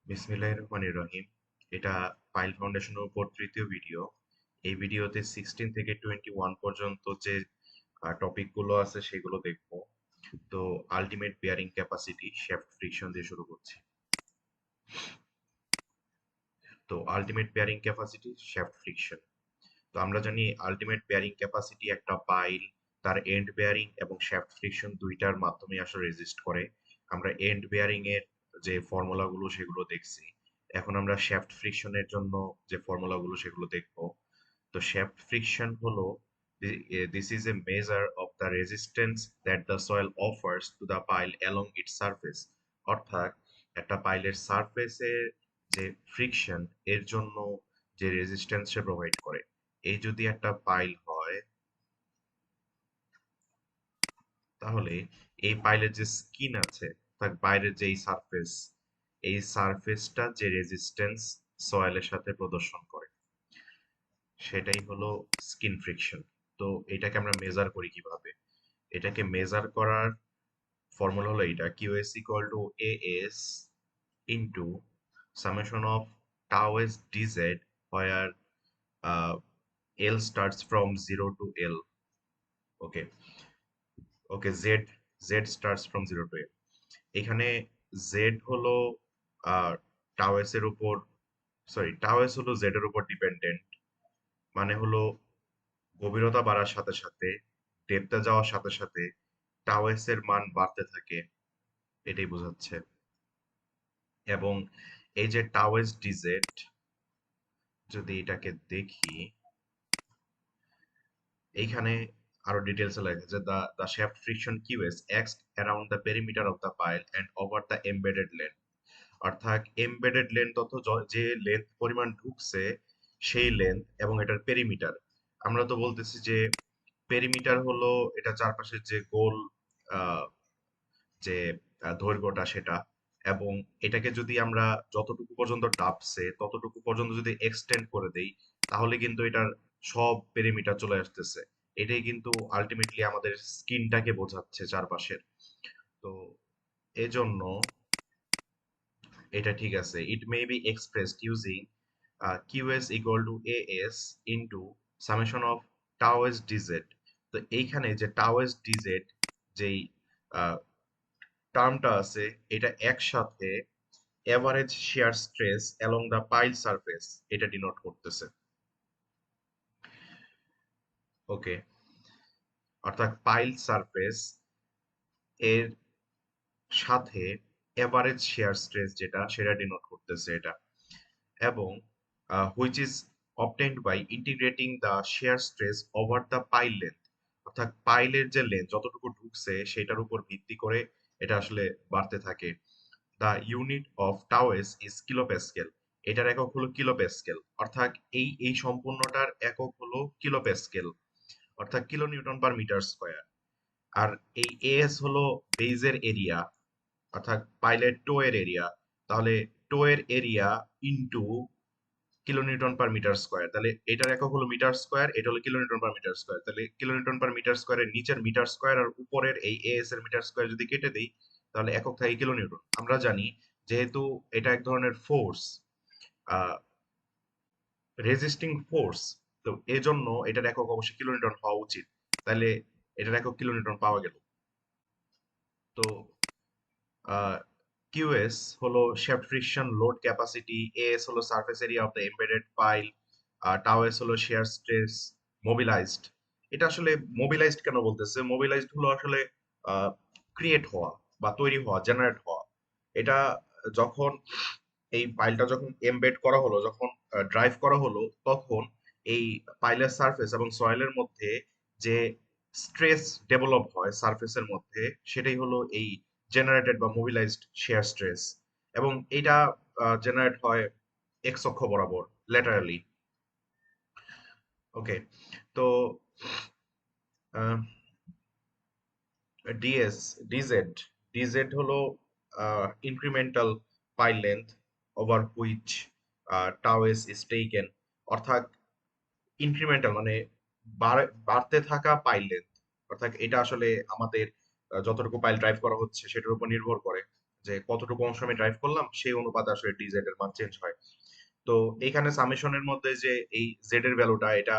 বিসমিল্লাহির রহমানির রহিম। এটা পাইল ফাউন্ডেশনের উপর তৃতীয় ভিডিও। এই ভিডিওতে 16 থেকে 21 পর্যন্ত যে টপিকগুলো আছে সেগুলো দেখব। তো ultimate bearing capacity shaft friction দিয়ে শুরু করছি। তো ultimate bearing capacity shaft friction. তো আমরা জানি আলটিমেট বিয়ারিং ক্যাপাসিটি একটা পাইল তার এন্ড বেয়ারিং এবং শ্যাফট ফ্রিকশন দুইটার মাধ্যমে আসলে রেজিস্ট করে। আমরা এন্ড বেয়ারিং এর যে ফর্মুলাগুলো সেগুলো দেখছি। এখন আমরা শ্যাফট ফ্রিকশনের জন্য যে ফর্মুলাগুলো সেগুলো দেখব। তো শ্যাফট ফ্রিকশন হলো this is a measure of the resistance that the soil offers to the pile along its surface. অর্থাৎ একটা পাইলের সারফেসের যে ফ্রিকশন এর জন্য যে রেজিস্ট্যান্স সে প্রোভাইড করে। এই যদি একটা পাইল হয় তাহলে এই পাইলের যে স্কিন আছে তার বাইরের যে সারফেস, এই সারফেসটা যে রেজিস্ট্যান্স সয়েলের সাথে প্রদর্শন করে সেটাই হলো স্কিন ফ্রিকশন। তো এটাকে আমরা মেজার করি কিভাবে? এটাকে মেজার করার ফর্মুলা হলো এটা QS equal to AS into summation of tau S D Z where L starts from 0 to L. Okay, okay, Z starts from 0 to L. এখানে জেড হলো টাওয়েস এর উপর, সরি, টাওয়েস হলো জেড এর উপর ডিপেন্ডেন্ট। মানে হলো গভীরতা বাড়ার সাথে সাথে, ডেপথে যাওয়ার সাথে সাথে টাওয়েস এর মান বাড়তে থাকে, এটাই বোঝাচ্ছে। এবং এই যে টাওয়েস ডিজেড, যদি এটাকে দেখি, এইখানে আরো ডিটেলসে লেখা আছে the shaft friction QS acts around the perimeter of the pile and over the embedded length. অর্থাৎ এমবেডেড লেন্থ তত যে লেন্থ পরিমাণ ঢুকছে সেই লেন্থ এবং এটার পেরিমিটার। আমরা তো বলতেছি যে পেরিমিটার হলো এটা চারপাশের যে গোল আহ, যে দৈর্ঘ্যটা সেটা। এবং এটাকে যদি আমরা যতটুকু পর্যন্ত ডাবছে ততটুকু পর্যন্ত যদি এক্সটেন্ড করে দেই তাহলে কিন্তু এটার সব পেরিমিটার চলে আসতেছে। এটাই কিন্তু আলটিমেটলি আমাদের স্কিনটাকে বোঝাচ্ছে চারপাশের। তো এজন্য এটা ঠিক আছে। It may be expressed using QS equal to AS into summation of tau s dz। তো এইখানে যে tau s dz যেই টার্মটা আছে, এটা একসাথে average shear stress along the pile surface এটা ডিনোট করতেছে। ওকে, অর্থাৎ পাইল সারফেস এর সাথে এভারেজ শিয়ার স্ট্রেস যেটা সেটা ডিনোট করতেছে এটা। এবং which is obtained by integrating the shear stress over the pile length। অর্থাৎ পাইলের যে লেন্থ যতটুকু ঢুকছে সেটার উপর ভিত্তি করে এটা আসলে বাড়তে থাকে। The unit of tau S is kilopascal. এটার একক হলো কিলোপ্যাসকেল। অর্থাৎ এই সম্পূর্ণটার একক হলো কিলোপ্যাসকেল, অর্থাৎ kilo newton per metre square. আর এই এস হলো বেজের এরিয়া, অর্থাৎ পাইলের টো এর এরিয়া। তাহলে টো এর area into kilo newton per metre square. তাহলে এটার একক হলো মিটার স্কয়ার, এটা হলো kilo newton per metre square. তাহলে কিলো নিউটন পার মিটার স্কয়ারের নিচের মিটার স্কয়ার আর উপরের এই এস এর মিটার স্কয়ার যদি কেটে দেই তাহলে একক থাকে কিলো নিউটন। আমরা জানি যেহেতু এটা এক ধরনের ফোর্স, রেজিস্টিং ফোর্স, তো এজন্য এটার একক অবশ্যই কিলো নিউটন হওয়া উচিত। তাহলে এটার একক কিলো নিউটন পাওয়া গেল। তো QS হলো shaft friction load capacity, AS হলো surface area of the embedded pile, tau S হলো shear stress mobilized। এটা আসলে mobilized কেন বলতেছে? mobilized হলো আসলে ক্রিয়েট হওয়া বা তৈরি হওয়া, জেনারেট হওয়া। এটা যখন এই পাইলটা যখন এমবেড করা হলো, যখন ড্রাইভ করা হলো, তখন এই পাইলের সারফেস এবং সয়েলের মধ্যে যে স্ট্রেস ডেভেলপ হয় সারফেসের মধ্যে, সেটাই হলো এই জেনারেটেড বা মোবিলাইজড শেয়ার স্ট্রেস। এবং এটা জেনারেট হয় এক্স অক্ষ বরাবর, ল্যাটারালি। ওকে, তো ডিএস ডিজেড ডিজেড হলো incremental pile length over which tau S is taken. অর্থাৎ ইনক্রিমেন্টাল মানে বাড়তে থাকা পাইল লেন্থ। অর্থাৎ এটা আসলে আমাদের যতটুকু পাইল ড্রাইভ করা হচ্ছে সেটার উপর নির্ভর করে যে কতটুকু অংশ আমি ড্রাইভ করলাম সেই অনুপাতে আসলে ডিজেড এর মান চেঞ্জ হয়। তো এইখানে সামেশনের মধ্যে যে এই জেড এর ভ্যালুটা এটা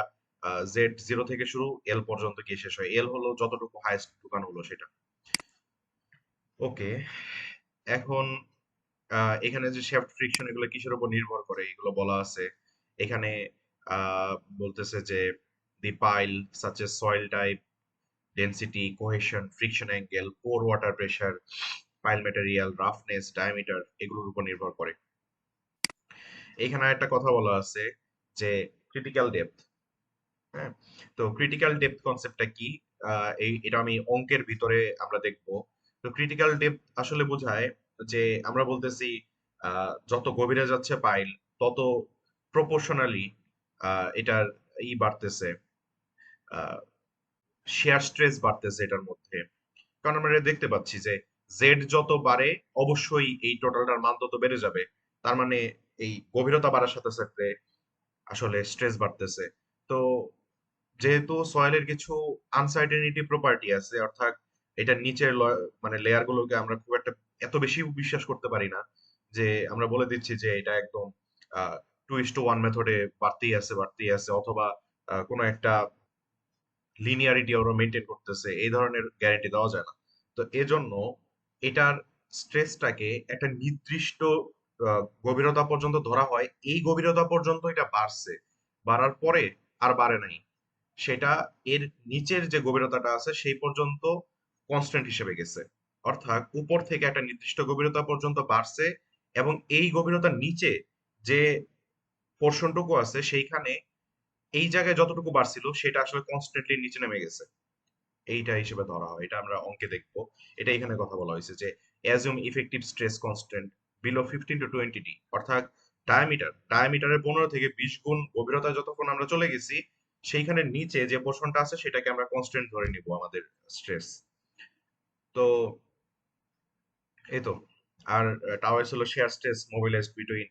জেড জিরো থেকে শুরু এল পর্যন্ত গিয়ে শেষ হয়, এল হলো যতটুকু হাইয়েস্ট ঢুকানো হলো সেটা। ওকে, এখন এখানে যে শ্যাফট ফ্রিকশন এগুলো কিসের উপর নির্ভর করে এগুলো বলা আছে এখানে। আহ, বলতেছে যে the pile such a soil type, density, cohesion, friction angle, pore water pressure, pile material, roughness, diameter এগুলোর উপর নির্ভর করে। এখানে একটা কথা বলা আছে যে ক্রিটিক্যাল ডেপথ। হ্যাঁ, তো ক্রিটিক্যাল ডেপথ কনসেপ্টটা কি? এটা আমি অঙ্কের ভিতরে আমরা দেখব। তো ক্রিটিক্যাল ডেপথ আসলে বোঝায় যে আমরা বলতেছি যত গভীরে যাচ্ছে পাইল তত প্রপোর্শনালি এটার বাড়তেছে, শেয়ার স্ট্রেস বাড়তেছে এটার মধ্যে। কারণ আমরা এটা দেখতে পাচ্ছি যে জেড যত বাড়ে অবশ্যই এই টোটালটার মান তত বেড়ে যাবে। তার মানে এই গভীরতা বাড়ার সাথে সাথে আসলে স্ট্রেস বাড়তেছে। তো যেহেতু সয়েলের কিছু আনসার্টেনিটি প্রপার্টি আছে, অর্থাৎ এটার নিচের মানে লেয়ার গুলোকে আমরা খুব একটা এত বেশি বিশ্বাস করতে পারি না যে আমরা বলে দিচ্ছি যে এটা একদম 2:1 মেথডে বাড়তেই আছে, অথবা কোনো একটা লিনিয়ারিটি ওরা মেনটেন করতেছে এই ধরনের গ্যারান্টি দেওয়া যায় না। তো এজন্য এটার স্ট্রেসটাকে একটা নির্দিষ্ট গভীরতা পর্যন্ত ধরা হয়, এই গভীরতা পর্যন্ত এটা বাড়ছে, বাড়ার পরে আর বাড়ে নাই, সেটা এর নিচের যে গভীরতাটা আছে সেই পর্যন্ত কনস্ট্যান্ট হিসেবে গেছে। অর্থাৎ উপর থেকে একটা নির্দিষ্ট গভীরতা পর্যন্ত বাড়ছে এবং এই গভীরতার নিচে যে পোর্শনটুকু আছে সেইখানে এই জায়গায় যতটুকু বাড়ছিল সেটা আসলে কনস্ট্যান্টলি নিচে নেমে গেছে, এইটা হিসেবে ধরা হয়। এটা আমরা অঙ্কে দেখবো। এটা এখানে কথা বলা হয়েছে যে assume effective stress constant below 15 to 20 D, অর্থাৎ ডায়ামিটারের 15 থেকে 20 গুণ গভীরতা যতক্ষণ আমরা চলে গেছি সেইখানে নিচে যে পোর্শনটা আছে সেটাকে আমরা কনস্ট্যান্ট ধরে নিব আমাদের স্ট্রেস। তো এই তো। আর টাওয়েস হলো shear stress mobilised between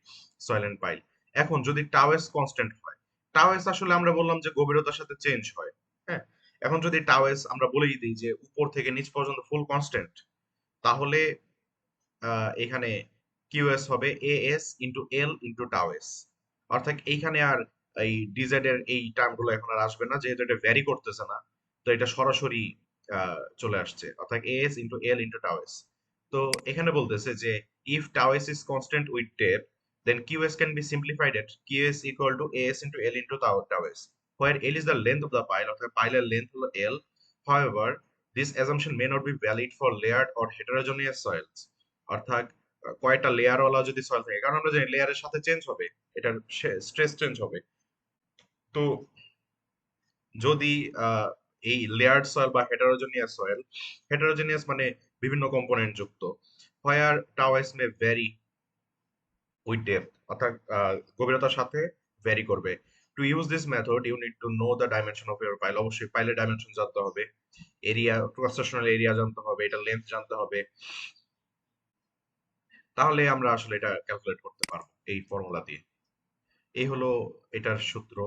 soil and pile. এখন যদি টাওয়েস কনস্ট্যান্ট হয়, টাওয়েস আসলে আমরা বললাম যে গভীরতার সাথে চেঞ্জ হয়। হ্যাঁ, এখন যদি টাওয়েস আমরা বলেই দিই যে উপর থেকে নিচ পর্যন্ত ফুল কনস্ট্যান্ট, তাহলে এখানে কিউএস হবে এএস ইন্টু এল ইন্টু টাওয়েস। অর্থাৎ এইখানে আর এই ডিজেড এর এই টার্ম গুলো এখন আর আসবে না, যেহেতু এটা ভ্যারি করতেছে না। তো এটা সরাসরি চলে আসছে, অর্থাৎ A S into L into tau S. তো এখানে বলতেছে যে if tau S is constant with depth then qs can be simplified at qs equal to as into l into taoes, where l is the length of the pile, অর্থাৎ পাইলের length হলো l. However, this assumption may not be valid for layered or heterogeneous soils, অর্থাৎ কয়টা layer ওয়ালা যদি soil থাকে, কারণ আমরা জানি লেয়ারের সাথে চেঞ্জ হবে, এটার স্ট্রেস চেঞ্জ হবে। তো যদি আহ, এই লেয়ার্ড সয়েল বা হেটারোজেনিয়াস মানে বিভিন্ন কম্পোনেন্ট যুক্ত, where tau S may vary with depth, অর্থাৎ গভীরতার সাথে ভ্যারি করবে। To use this method you need to know the dimension of your pile, অবশ্যই পাইলের ডাইমেনশন জানতে হবে, এরিয়া ক্রস সেকশনাল এরিয়া জানতে হবে, এটা লেন্থ জানতে হবে, তাহলে আমরা আসলে এটা ক্যালকুলেট করতে পারবো এই ফর্মুলা দিয়ে। এই হলো এটার সূত্র।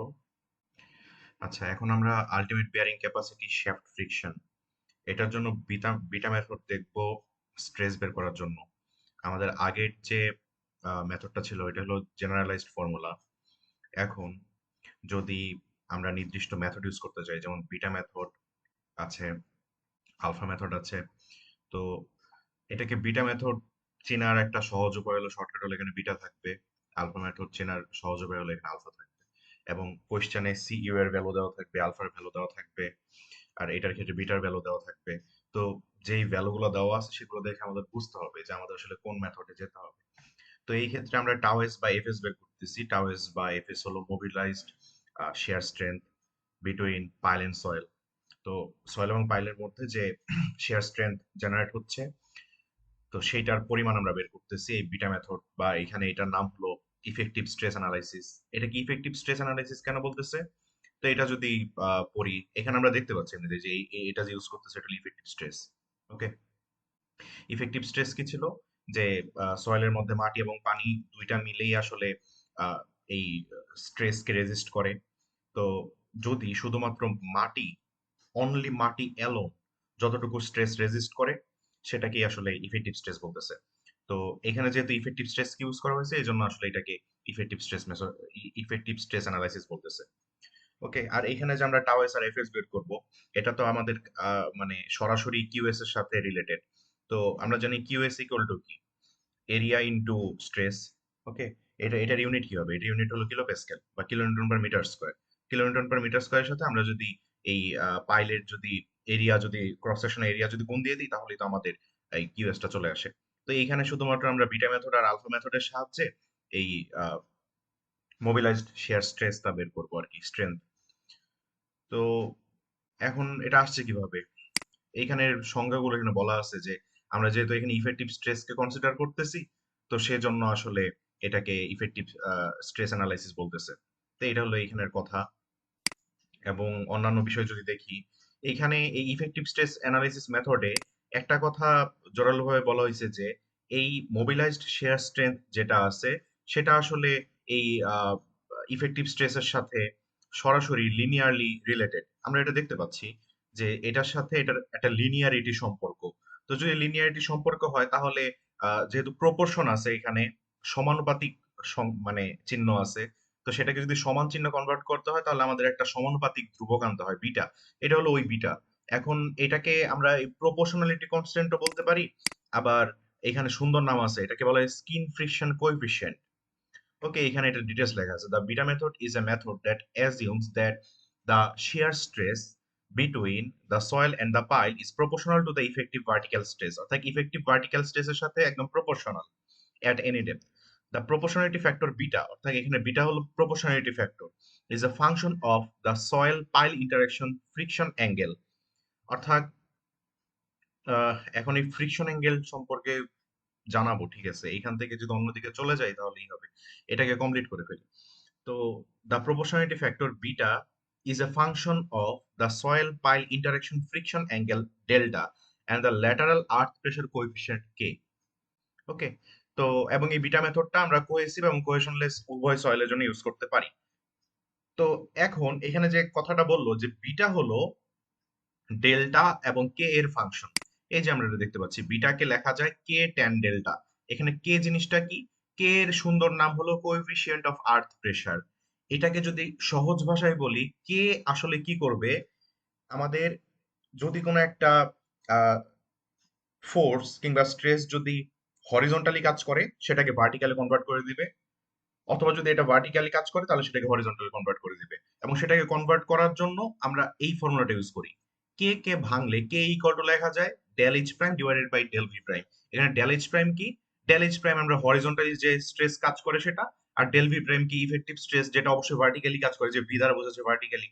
আচ্ছা, এখন আমরা ultimate bearing capacity shaft friction এটার জন্য বিটা বিটা মেথড দেখব স্ট্রেস বের করার জন্য। আমাদের আগের যে মেথডটা ছিল এটা হলো জেনারেলাইজড ফর্মুলা। এখন যদি আমরা নির্দিষ্ট মেথড ইউজ করতে চাই, যেমন বিটা মেথড আছে, আলফা মেথড আছে, তো এটাকে বিটা মেথড চেনার একটা সহজ উপায় হলো, শর্টকাট হলো এখানে বিটা থাকবে, আলফা মেথড চেনার সহজ উপায় হলো এখানে আলফা থাকবে, এবং কোয়েশ্চেনে সি ইউ এর ভ্যালু দেওয়া থাকবে, আলফার ভ্যালু দেওয়া থাকবে, আর এটার ক্ষেত্রে বিটার ভ্যালু দেওয়া থাকবে। তো যেই ভ্যালুগুলো দেওয়া আছে সেগুলো দেখে আমাদের বুঝতে হবে যে আমাদের আসলে কোন মেথডে যেতে হবে। তো এই ক্ষেত্রে আমরা টাওএস বা এফএস বের করতেছি। টাওএস বা এফএস হলো mobilised shear strength between pile and soil. তো সয়েল এবং পাইলের মধ্যে যে শেয়ার স্ট্রেংথ জেনারেট হচ্ছে, তো সেইটার পরিমাণ আমরা বের করতেছি এই বিটা মেথড, বা এখানে এটার নাম হলো ইফেক্টিভ স্ট্রেস অ্যানালাইসিস। এটা কি ইফেক্টিভ স্ট্রেস অ্যানালাইসিস কেন বলতেছে? তো এটা যদি পড়ি, এখানে আমরা দেখতে পাচ্ছি এমনিতে যে এটা যে ইউজ করতেছে এটা ইফেক্টিভ স্ট্রেস। ওকে, ইফেক্টিভ স্ট্রেস কি ছিল? যে সয়েলের মধ্যে মাটি এবং পানি দুইটা মিলেই আসলে আহ, এই স্ট্রেসকে রেজিস্ট করে। তো যদি শুধুমাত্র মাটি, অনলি মাটি অ্যালোন যতটুকু স্ট্রেস রেজিস্ট করে সেটাকেই আসলে ইফেক্টিভ স্ট্রেস বলতেছে। তো এখানে যেহেতু ইফেক্টিভ স্ট্রেস ইউজ করা হয়েছে এই জন্য আসলে এটাকে effective stress method, effective stress analysis বলতেছে। ওকে, আর এখানে যে আমরা টাও এস আর এফএস বের করব, এটা তো আমাদের মানে সরাসরি কিউএস এর সাথে রিলেটেড। তো আমরা জানি কিউএস ইকুয়াল টু কি, এরিয়া ইনটু স্ট্রেস। ওকে, এটার ইউনিট কি হবে? এটা ইউনিট হলো কিলো প্যাসকেল বা kilonewton per metre square. Kilonewton per metre স্কয়ারের সাথে আমরা যদি এই পাইলের যদি এরিয়া, যদি ক্রস সেকশন এরিয়া যদি গুণ দিয়ে দিই তাহলেই তো আমাদের এই কিউএস টা চলে আসে। তো এইখানে শুধুমাত্র আমরা বিটা মেথড আর আলফা মেথডের সাহায্যে এই মোবিলাইজড শেয়ার স্ট্রেসটা বের করবো আর কি, স্ট্রেংথ। তো এখন এটা আসছে কিভাবে? এইখানের সংজ্ঞাগুলো এখানে বলা আছে যে আমরা যেহেতু এখানে ইফেক্টিভ স্ট্রেসকে কনসিডার করতেছি, তো সেজন্য আসলে এটাকে ইফেক্টিভ স্ট্রেস অ্যানালাইসিস বলতেছে। তো এটা হলো এইখানের কথা। এবং অন্যান্য বিষয় যদি দেখি, এখানে এই ইফেক্টিভ স্ট্রেস অ্যানালাইসিস মেথডে একটা কথা জোরালোভাবে বলা হয়েছে যে এই মোবিলাইজড শেয়ার স্ট্রেংথ যেটা আছে সেটা আসলে এই ইফেক্টিভ স্ট্রেসের সাথে সরাসরি লিনিয়ারলি রিলেটেড। আমরা এটা দেখতে পাচ্ছি যে এটার সাথে এটার একটা লিনিয়ারিটি সম্পর্ক। তো যদি লিনিয়ারিটি সম্পর্ক হয় তাহলে যেহেতু প্রপোর্শন আছে এখানে, সমানুপাতিক মানে চিহ্ন আছে, তো সেটাকে যদি সমান চিহ্ন কনভার্ট করতে হয় তাহলে আমাদের একটা সমানুপাতিক ধ্রুবক আনতে হয়, বিটা। এটা হলো ওই বিটা। এখন এটাকে আমরা প্রপোর্শনালিটি কনস্ট্যান্টও বলতে পারি, আবার এখানে সুন্দর নাম আছে, এটাকে বলা হয় স্কিন ফ্রিকশন কোএফিসিয়েন্ট। ওকে, এখানে এটা ডিটেলস লেখা আছে, the beta method is a method that assumes that the shear stress between the soil and the pile is proportional to the effective vertical stress, অর্থাৎ ইফেক্টিভ ভার্টিক্যাল স্ট্রেসের সাথে একদম proportional at any depth. The proportionality factor beta, অর্থাৎ এখানে beta হলো proportionality factor, is a function of the soil pile interaction friction angle। অর্থাৎ এখন এই ফ্রিকশন অ্যাঙ্গেল সম্পর্কে জানাবো, ঠিক আছে? এখান থেকে যদি অন্যদিকে চলে যাই তাহলেই হবে। এটাকে কমপ্লিট করে ফেলি। তো the proportionality factor beta is a function of the soil pile interaction friction angle delta and the lateral earth pressure coefficient k। ওকে, তো এবং এই বিটা মেথডটা আমরা কোহেসিভ এবং কোহেশনলেস উভয় সয়েলের জন্য ইউজ করতে পারি। তো এখন এখানে যে কথাটা বললো যে বিটা হলো ডেল্টা এবং কে এর ফাংশন, এই যে আমরা এটা দেখতে পাচ্ছি বিটাকে লেখা যায় কে ট্যান ডেল্টা। এখানে কে জিনিসটা কি? কে এর সুন্দর নাম হলো কোএফিসিয়েন্ট অফ আর্থ প্রেসার। এটাকে যদি সহজ ভাষায় বলি, কে আসলে কি করবে? আমাদের যদি কোনো একটা ফোর্স কিংবা স্ট্রেস যদি হরিজন্টালি কাজ করে সেটাকে ভার্টিক্যালি কনভার্ট করে দিবে, অথবা যদি এটা ভার্টিক্যালি কাজ করে তাহলে সেটাকে হরিজন্টালি কনভার্ট করে দিবে। এবং সেটাকে কনভার্ট করার জন্য আমরা এই ফর্মুলাটা ইউজ করি। কে কে ভাঙলে কে ইকুয়াল টু লেখা যায় del H prime divided by del V prime. এখানে ডেল এইচ প্রাইম কি? ডেল এইচ প্রাইম আমরা হরিজন্টালি যে স্ট্রেস কাজ করে সেটা, আর ডেল ভি প্রাইম কি? ইফেক্টিভ স্ট্রেস, যেটা অবশ্যই ভার্টিক্যালি কাজ করে, যে ভি দ্বারা বোঝাচ্ছে ভার্টিক্যালি।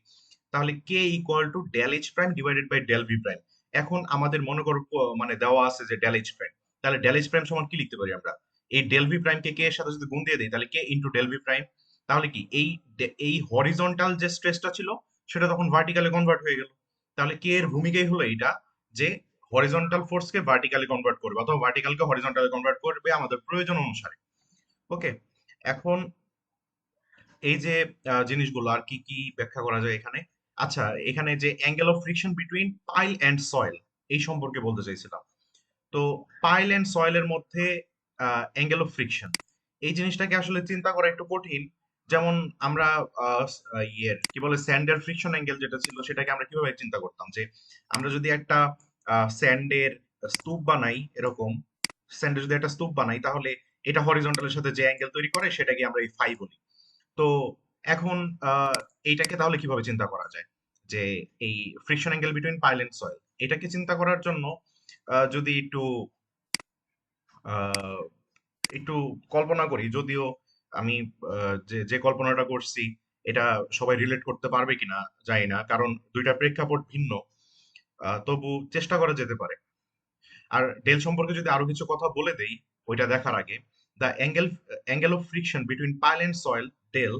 তাহলে K equal to del H prime divided by del V prime. এখন আমাদের মনে করো মানে দেওয়া আছে যে ডেল এইচ প্রাইম, তাহলে ডেল এইচ প্রাইম সমান কি লিখতে পারি আমরা? এই ডেল ভি প্রাইম কে এর সাথে যদি গুণ দিয়ে দিই তাহলে কে ইন্টু ডেল ভি প্রাইম। তাহলে কি এই এই হরিজন্টাল যে স্ট্রেসটা ছিল সেটা তখন ভার্টিক্যালি কনভার্ট হয়ে গেল। তাহলে কে এর ভূমিকাই হলো এইটা, যে হরিজন্টাল ফোর্সকে ভার্টিক্যালি কনভার্ট করবে অথবা ভার্টিক্যালকে হরিজন্টালি কনভার্ট করবে আমাদের প্রয়োজন অনুসারে। ওকে, এখন এই যে জিনিসগুলো আর কি কি ব্যাখ্যা করা যায় এখানে? আচ্ছা, এখানে যে angle of friction between pile and soil, এই সম্পর্কে বলতে চাইছিলাম। তো পাইল অ্যান্ড সয়েলের মধ্যে অ্যাঙ্গেল অফ ফ্রিকশন, এই জিনিসটাকে আসলে চিন্তা করা একটু কঠিন। যেমন আমরা ইয়ের কি বলে স্যান্ডের ফ্রিকশন অ্যাঙ্গেল যেটা ছিল সেটাকে আমরা কিভাবে চিন্তা করতাম, যে আমরা যদি একটা স্যান্ডের স্তূপ বানাই, এরকম স্যান্ডের যদি একটা স্তূপ বানাই তাহলে এটা হরিজন্টালের সাথে যে অ্যাঙ্গেল তৈরি করে সেটাকে আমরা এই ফাই বলি। তো এখন এইটাকে তাহলে কিভাবে চিন্তা করা যায় যে এই friction angle between pile and soil, এটাকে চিন্তা করার জন্য যদি একটু আহ, একটু কল্পনা করি, যদিও আমি যে যে কল্পনাটা করছি এটা সবাই রিলেট করতে পারবে কিনা জানি না, কারণ দুইটা প্রেক্ষাপট ভিন্ন। তবু চেষ্টা করা যেতে পারে। আর ডেল সম্পর্কে যদি আরো কিছু কথা বলে দেই ওইটা দেখার আগে, the angle of friction between pile and soil del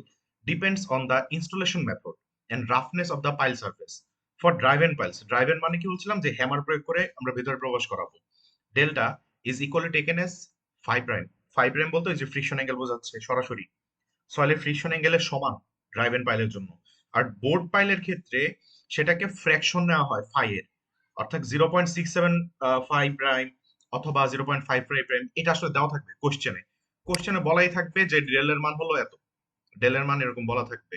depends on the installation method and roughness of the pile surface. For driven piles, driven মানে কি বলছিলাম, যে হ্যামার প্রয়োগ করে আমরা ভিতরে প্রবেশ করাবো, delta is equally taken S five prime. Five prime বলতে ওই যে ফ্রিকশন অ্যাঙ্গেল বোঝাচ্ছে সরাসরি, সয়েলের ফ্রিকশন অ্যাঙ্গেলের সমান ড্রাইভেন পাইলের জন্য। আর বোর্ড পাইলের ক্ষেত্রে সেটাকে ফ্র্যাকশন নেওয়া হয় ফাই এর, অর্থাৎ 0.675 প্রাইম অথবা 0.5 প্রাইম, এটা আসলে দেওয়া থাকবে কোশ্চেনে। কোশ্চেনে বলাই থাকবে যে ডেল এর মান হলো এত, ডেল এর মান এরকম বলা থাকবে।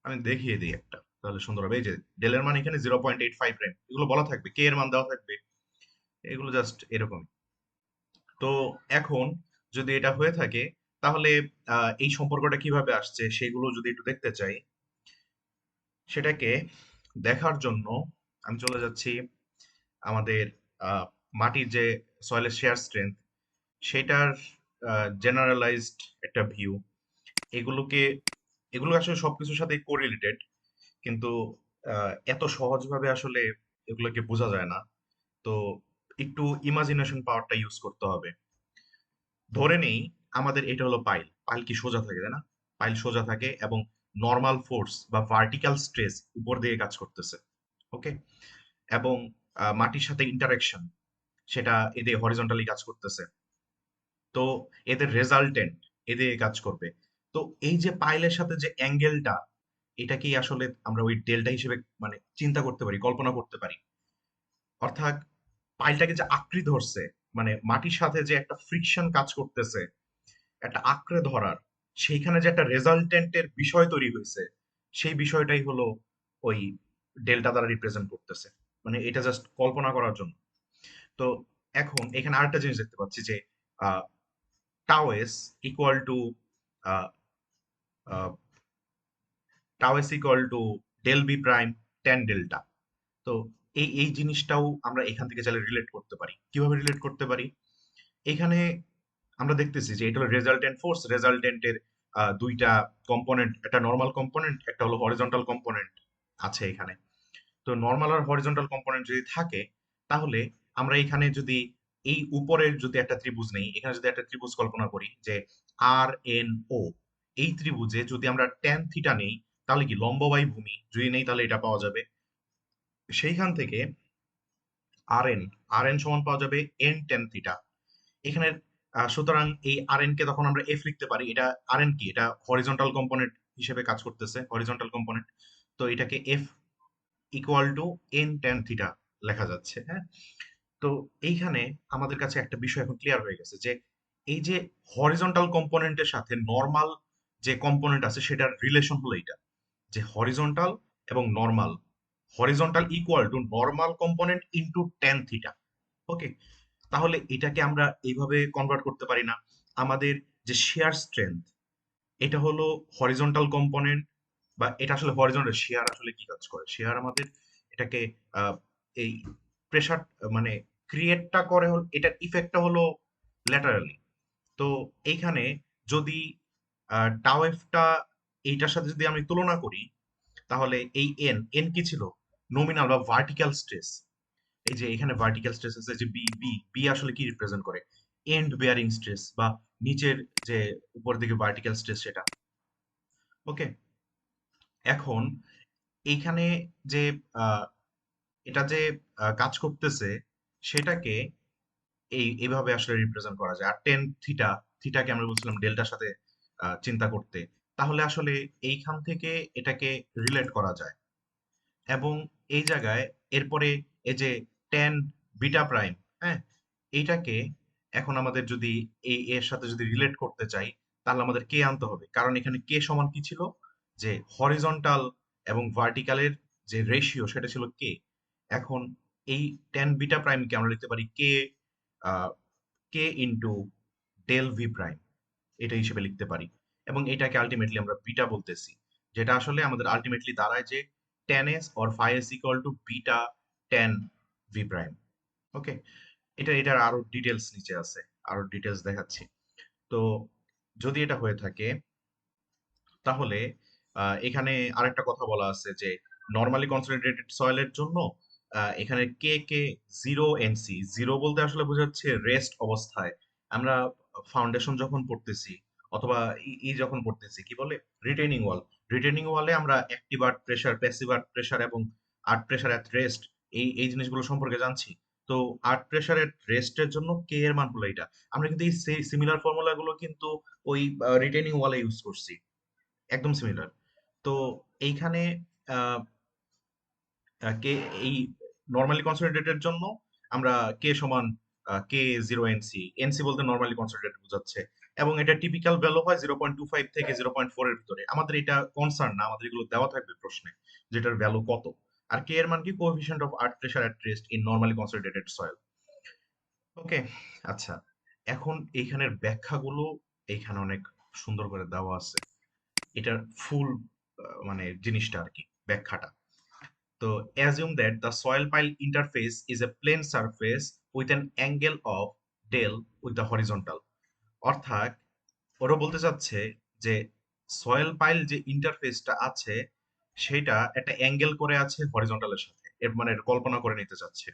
আমি দেখিয়ে দিই একটা, তাহলে সুন্দর হবে। এই যে ডেল এর মান এখানে 0.85 প্রাইম, এগুলো বলা থাকবে, কে এর মান দেওয়া থাকবে, এগুলো জাস্ট এরকম। তো এখন যদি এটা হয়ে থাকে, তাহলে এই সম্পর্কটা কিভাবে আসছে সেগুলো যদি একটু দেখতে চাই, সেটাকে দেখার জন্য আমি চলে যাচ্ছি আমাদের আহ, মাটির যে সয়েলের শেয়ার স্ট্রেংথ, সেটার জেনারেলাইজড একটা ভিউ। এগুলোকে এগুলো আসলে সবকিছুর সাথে কোরিলেটেড, কিন্তু এত সহজভাবে আসলে এগুলোকে বোঝা যায় না। তো একটু ইমাজিনেশন পাওয়ারটা ইউজ করতে হবে। ধরে নেই আমাদের এটা হলো পাইল, পাইল কি সোজা থাকে, তাই না? পাইল সোজা থাকে এবং নর্মাল ফোর্স বা ভার্টিক্যাল স্ট্রেস উপর দিকে কাজ করতেছে। ওকে। এবং মাটির সাথে ইন্টারাকশন, সেটা এদের হরিজন্টালি কাজ করতেছে। তো এদের রেজাল্টেন্ট এদিকে কাজ করবে। তো এই যে পাইলের সাথে যে অ্যাঙ্গেলটা, এটাকেই আসলে আমরা ওই ডেল্টা হিসেবে মানে চিন্তা করতে পারি, কল্পনা করতে পারি। অর্থাৎ পাইলটাকে যে আঁকড়ে ধরছে, মানে মাটির সাথে যে একটা ফ্রিকশন কাজ করতেছে, একটা আঁকড়ে ধরার, সেইখানে যে একটা রেজাল্টেন্টের বিষয় তৈরি হয়েছে, সেই বিষয়টাই হলো ওই ডেল্টা দ্বারা রিপ্রেজেন্ট করতেছে। মানে এটা জাস্ট কল্পনা করার জন্য। তো এখন এখানে আরেকটা জিনিস দেখতে পাচ্ছি যে tau S equal to tau S equal to del B prime tan delta. তো এই জিনিসটাও আমরা এখান থেকে চাইলে রিলেট করতে পারি। কিভাবে রিলেট করতে পারি? এখানে আমরা দেখতেছি যে এটা হলো রেজাল্টেন্ট ফোর্স, রেজাল্টেন্টের দুইটা কম্পোনেন্ট, একটা নর্মাল কম্পোনেন্ট, একটা হলো হরিজন্টাল কম্পোনেন্ট আছে এখানে। তো নর্মাল আর হরিজন্টাল কম্পোনেন্ট যদি থাকে, তাহলে আমরা এখানে যদি এই উপরের যদি একটা ত্রিভুজ নেই, এখানে যদি একটা ত্রিভুজ কল্পনা করি যে আর এন ও, এই ত্রিভুজে যদি আমরা ট্যান থিটা নেই, তাহলে কি লম্ব বাই ভূমি যদি নেই, তাহলে এটা পাওয়া যাবে। সেইখান থেকে আর এন, আর এন সমান পাওয়া যাবে এন ট্যান থিটা। এখানে সুতরাং এই আর এন কে তখন আমরা এফ লিখতে পারি। এটা আর এন কি, এটা হরিজন্টাল কম্পোনেন্ট হিসেবে কাজ করতেছে, হরিজন্টাল কম্পোনেন্ট। তো এটাকে F equal two N tan theta লেখা যাচ্ছে, হ্যাঁ। তো এইখানে আমাদের কাছে একটা বিষয় এখন ক্লিয়ার হয়ে গেছে যে এই যে হরিজন্টাল কম্পোনেন্টের সাথে নর্মাল যে কম্পোনেন্ট আছে, সেটার রিলেশন হলো এটা, যে হরিজন্টাল এবং normal, horizontal equal to normal component into tan theta. Okay. তাহলে এটাকে আমরা এইভাবে কনভার্ট করতে পারি না? আমাদের যে শেয়ার স্ট্রেংথ, এটা হলো হরিজন্টাল কম্পোনেন্ট, বা এটা আসলে হরিজন্টাল শেয়ার আসলে কি কাজ করে, শেয়ার আমাদের এটাকে আহ, এই প্রেসার মানে ক্রিয়েটটা করে, এটার ইফেক্টটা হলো ল্যাটারালি। তো এইখানে যদি টাও এফটা এইটার সাথে যদি আমি তুলনা করি, তাহলে এই এন, এন কি ছিল? নমিনাল বা ভার্টিক্যাল স্ট্রেস। এই যে এখানে ভার্টিক্যাল স্ট্রেস আছে, যে বি, বি বি আসলে কি রিপ্রেজেন্ট করে? এন্ড বেয়ারিং স্ট্রেস, বা নিচের যে উপর দিকে ভার্টিক্যাল স্ট্রেস, সেটা। ওকে। এখন এইখানে যে আহ, এটা যে কাজ করতেছে, সেটাকে এইভাবে আসলে রিপ্রেজেন্ট করা যায়। আর টেন থিটা, থিটাকে আমরা বলছিলাম ডেল্টার সাথে চিন্তা করতে। তাহলে আসলে এইখান থেকে এটাকে রিলেট করা যায়। এবং এই জায়গায় এরপরে এই যে টেন বিটা প্রাইম, হ্যাঁ, এইটাকে এখন আমাদের যদি এই এর সাথে যদি রিলেট করতে চাই, তাহলে আমাদের কে আনতে হবে, কারণ এখানে কে সমান কি ছিল? যে হরিজন্টাল এবং ভার্টিক্যালের যে রেশিও, সেটা ছিল কে। এখন এই টেন বিটা প্রাইমকে আমরা লিখতে পারি কে, কে ইন্টু ডেল ভি প্রাইম, এটা হিসেবে লিখতে পারি। এবং এটাকে আলটিমেটলি আমরা বিটা বলতেছি, যেটা আসলে আমাদের আলটিমেটলি দাঁড়ায় যে tan s or phi s equal to beta tan v prime। ওকে। এটার আরো ডিটেলস নিচে আছে, আরো ডিটেলস দেখাচ্ছি। তো যদি এটা হয়ে থাকে, তাহলে এখানে আরেকটা কথা বলা আছে যে নর্মালি কনসলিডেটেড সয়েলের জন্য এখানে কে কে জিরো এনসি, জিরো বলতে আসলে বোঝাচ্ছে রেস্ট অবস্থায়। আমরা ফাউন্ডেশন যখন পড়তেছি, অথবা ই যখন পড়তেছি, কি বলে, রিটেনিং ওয়াল, রিটেনিং ওয়ালে আমরা active art pressure, passive art pressure এবং আর্ট প্রেসার এট রেস্ট, এই জিনিসগুলো সম্পর্কে জানছি। তো আর্ট প্রেসার এট রেস্টের জন্য কে এর মান হলো এটা। আমরা কিন্তু এই সিমিলার ফর্মুলা গুলো কিন্তু ওই রিটেনিং ওয়ালে ইউজ করছি, একদম সিমিলার। তো এইখানে আহ, কে এই নর্মালি কনসলিডেটেড জন্য আমরা কে সমান কে জিরো এনসি, এনসি বলতে নর্মালি কনসেন্ট্রেট বোঝাচ্ছে, এবং এটা টিপিক্যাল ভ্যালু হয় 0.25 থেকে 0.4 এর ভিতরে। আমাদের এটা কনসার্ন না, আমাদের এগুলো দেওয়া থাকবে প্রশ্নে, যেটার ভ্যালু কত। আর কে এর মান কি? Coefficient of earth pressure at rest in normally concentrated soil. Okay, আচ্ছা, এখন এইখানের ব্যাখ্যাগুলো এইখানে অনেক সুন্দর করে দেওয়া আছে। এটার ফুল মানে জিনিসটা আর কি, ব্যাখ্যাটা। তো assume that the soil pile interface is a plane surface with an angle of del with the horizontal। অর্থাৎ ওরা বলতে চাচ্ছে যে সয়েল পাইল যে ইন্টারফেসটা আছে সেটা একটা অ্যাঙ্গেল করে আছে হরিজন্টালের সাথে, এর মানে এটা কল্পনা করে নিতে চাচ্ছে,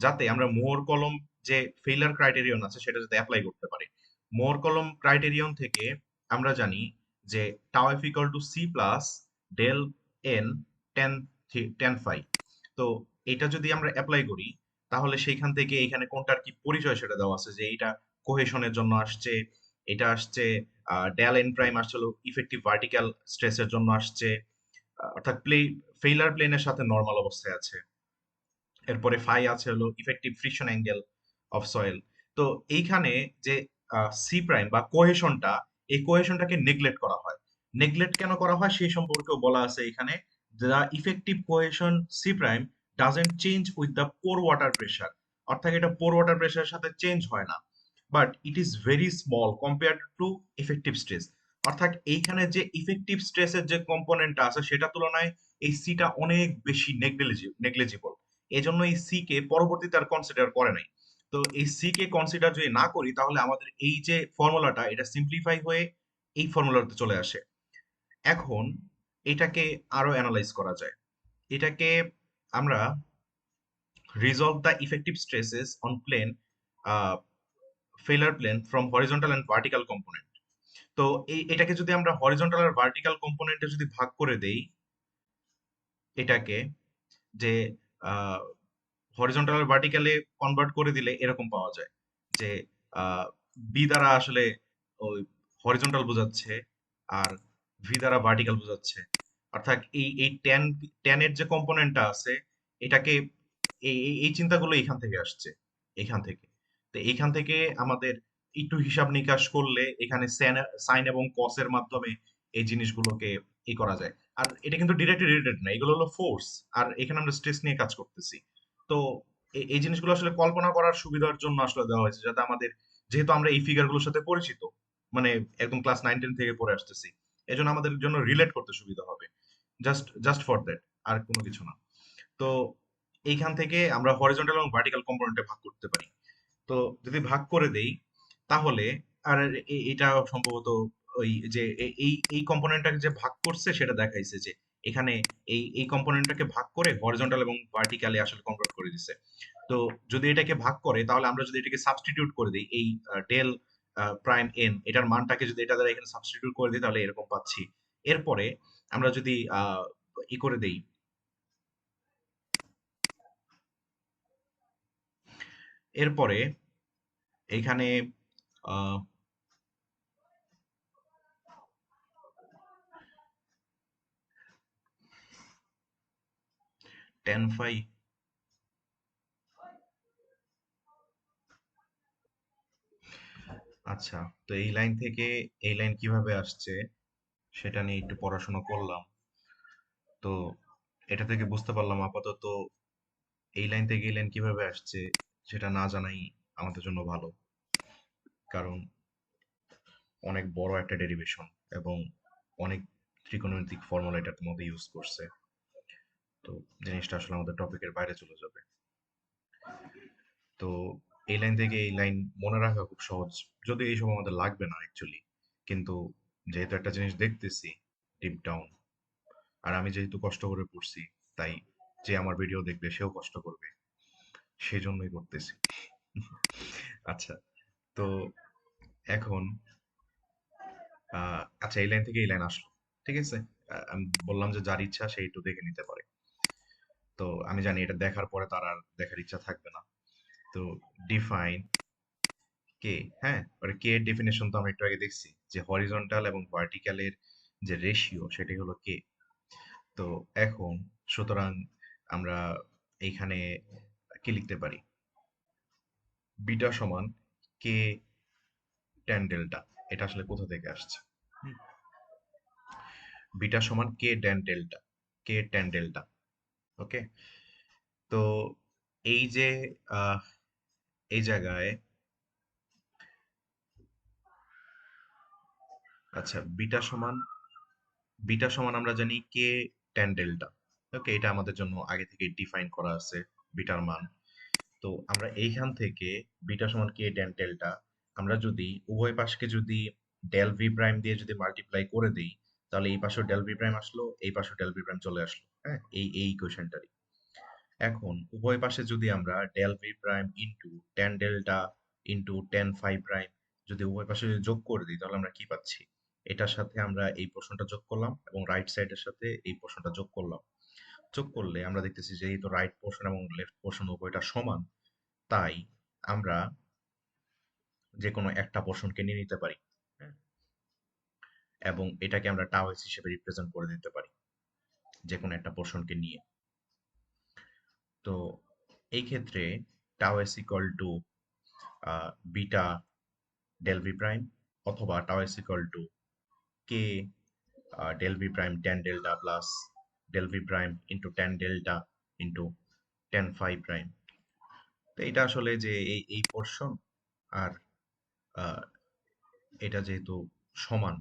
যাতে আমরা মোর কলম যে ফেইলার ক্রাইটেরিয়ন আছে সেটা যাতে অ্যাপ্লাই করতে পারি। মোর কলম ক্রাইটেরিয়ন থেকে আমরা জানি যে tau F equal to C plus del N tan tan phi. তো এটা যদি আমরা অ্যাপ্লাই করি তাহলে সেইখান থেকে এখানে কোনটার কি পরিচয় সেটা দেওয়া আছে, যে এটা কোহেশনের জন্য আসছে, এটা আসছে ডেল এন প্রাইম আসছিল ইফেক্টিভ ভার্টিক্যাল স্ট্রেসের জন্য আসছে, অর্থাৎ ফেইলার প্লেনের সাথে নর্মাল অবস্থায় আছে। এরপরে ফাই আছে হলো effective friction angle of soil. তো এইখানে যে সি প্রাইম বা কোহেশনটা, এই কোহেশনটাকে নেগলেক্ট করা হয়। নেগলেক্ট কেন করা হয় সেই সম্পর্কেও বলা আছে এখানে। The effective cohesion C prime doesn't change with the pore water pressure. অর্থাৎ এটা পোর ওয়াটার প্রেশারের সাথে চেঞ্জ হয় না, but it is very small compare to effective stress. অর্থাৎ এইখানে যে ইফেক্টিভ স্ট্রেসের যে কম্পোনেন্টটা আছে সেটার তুলনায় এই সিটা অনেক বেশি নেগলিজিবল। এজন্য এই সি কে পরবর্তীতে আর কনসিডার করে নাই। তো এই সি কে কনসিডার যদি না করি তাহলে আমাদের এই যে ফর্মুলাটা এটা সিম্পলিফাই হয়ে এই ফর্মুলাতে চলে আসে। এখন এটাকে আরো অ্যানালাইজ করা যায়। এটাকে আমরা resolve the effective stresses on plane failure plane from horizontal and vertical component. তো এটাকে যদি আমরা হরিজন্টাল আর ভার্টিক্যাল কম্পোনেন্টে যদি ভাগ করে দেই এটাকে, যে হরিজন্টাল আর ভার্টিক্যালে কনভার্ট করে দিলে এরকম পাওয়া যায় যে বি দ্বারা আসলে ওই হরিজন্টাল বোঝাচ্ছে আর ভি দ্বারা ভার্টিক্যাল বোঝাচ্ছে। অর্থাৎ এই এই ট্যানের যে কম্পোনেন্টটা আছে এটাকে এই চিন্তাগুলো এখান থেকে আসছে, এখান থেকে। তো এখান থেকে আমাদের একটু হিসাব নিকাশ করলে এখানে সাইন এবং কসের মাধ্যমে এই জিনিসগুলোকে করা যায়। আর এটা কিন্তু ডিরেক্টলি রিলেটেড না, এগুলো হলো ফোর্স, আর এখানে আমরা স্ট্রেস নিয়ে কাজ করতেছি। তো এই জিনিসগুলো আসলে কল্পনা করার সুবিধার জন্য আসলে দেওয়া হয়েছে, যাতে আমাদের, যেহেতু আমরা এই ফিগারগুলোর সাথে পরিচিত, মানে একদম ক্লাস 9-10 থেকে পড়ে আসতেছি, এজন্য আমাদের জন্য রিলেট করতে সুবিধা হবে। জাস্ট ফর দ্যাট, আর কোনো কিছু না। তো এইখান থেকে আমরা হরিজন্টাল এবং ভার্টিক্যাল কম্পোনেন্টে ভাগ করতে পারি। তো যদি ভাগ করে দেই তাহলে, আর এটা সম্ভবত ওই যে এই কম্পোনেন্টটাকে যে ভাগ করছে সেটা দেখাইছে যে এখানে এই কম্পোনেন্টটাকে ভাগ করে হরিজন্টাল এবং ভার্টিক্যালি আসলে কনভার্ট করে দিছে। তো যদি এটাকে ভাগ করে তাহলে আমরা যদি এটাকে সাবস্টিটিউট করে দিই, এই ডেল প্রাইম এন এটার মানটাকে যদি এটা দ্বারা এখানে সাবস্টিটিউট করে দিই তাহলে এরকম পাচ্ছি। এরপরে আমরা যদি করে দেই, এরপরে এইখানে আহ 10 ফাই। আচ্ছা, তো এই লাইন থেকে এই লাইন কিভাবে আসছে সেটা নিয়ে একটু পড়াশোনা করলাম। তো এটা থেকে বুঝতে পারলাম আপাতত এই লাইন থেকে এই লাইন কিভাবে আসছে সেটা না জানাই আমাদের জন্য ভালো, কারণ অনেক বড় একটা ডেরিভেশন এবং অনেক ত্রিকোণমিতিক ফর্মুলা এটার মধ্যে ইউজ করছে। তো জিনিসটা আসলে আমাদের টপিকের বাইরে চলে যাবে। তো এই লাইন থেকে এই লাইন মনে রাখা খুব সহজ, যদি এই সময় আমাদের লাগবে না অ্যাকচুয়ালি, কিন্তু যেহেতু একটা জিনিস দেখতেছি ডিপ ডাউন, আর আমি যেহেতু কষ্ট করে পড়ছি, তাই যে আমার ভিডিও দেখবে সেও কষ্ট করবে, সেজন্যই করতেছি। আচ্ছা, তো এখন আচ্ছা, এই লাইন থেকে এই লাইন আসলো, ঠিক আছে। আমি বললাম যে যার ইচ্ছা সে একটু দেখে নিতে পারে। তো আমি জানি এটা দেখার পরে তার আর দেখার ইচ্ছা থাকবে না। তো ডিফাইন কে, হ্যাঁ, আর কে এর ডেফিনেশন তো আমরা একটু আগে দেখছি যে হরিজন্টাল এবং ভার্টিক্যালের যে রেশিও সেটাই হলো কে। তো এখন সুতরাং আমরা এইখানে কি লিখতে পারি? বিটা সমান কে ট্যান ডেল্টা। এটা আসলে কোথা থেকে আসছে? বিটা সমান কে ট্যান ডেল্টা, কে ট্যান ডেল্টা। ওকে, তো এই যে আহ, এই জায়গায়, আচ্ছা, বিটা সমান আমরা জানি কে ট্যান ডেল্টা। ওকে, এটা আমাদের জন্য আগে থেকে ডিফাইন করা আছে বিটার মান। তো আমরা এইখান থেকে বিটা সমান কে ট্যান ডেল্টা, আমরা যদি উভয় পাশকে যদি ডেল ভি প্রাইম দিয়ে যদি মাল্টিপ্লাই করে দিই, তাহলে এই পাশেও ডেল ভি প্রাইম আসলো, এই পাশেও ডেল ভি প্রাইম চলে আসলো। হ্যাঁ, এই ইকুয়েশনটারই। এখন উভয় পাশে যদি আমরা del V prime into tan delta into tan phi prime যদি উভয় পাশে যদি যোগ করে দিই, তাহলে আমরা কি পাচ্ছি? এটার সাথে আমরা এই পোর্শনটা যোগ করলাম এবং রাইট সাইডের সাথে এই পোর্শনটা যোগ করলাম। যোগ করলে আমরা দেখতেছি যে এই তো রাইট পোর্শন এবং লেফট পোর্শন উভয়টা সমান, তাই আমরা যে কোনো একটা পোর্শনকে নিয়ে নিতে পারি। হ্যাঁ, এবং এটাকে আমরা টাও এক্স হিসেবে রিপ্রেজেন্ট করে দিতে পারি যে কোনো একটা পোর্শনকে নিয়ে। তো এই ক্ষেত্রে tau X equal to beta del V prime, অথবা tau X equal to K del V prime tan delta plus del V prime into tan delta into tan phi prime. তো এটা আসলে যে এই পোর্শন আর আহ, এটা যেহেতু সমান,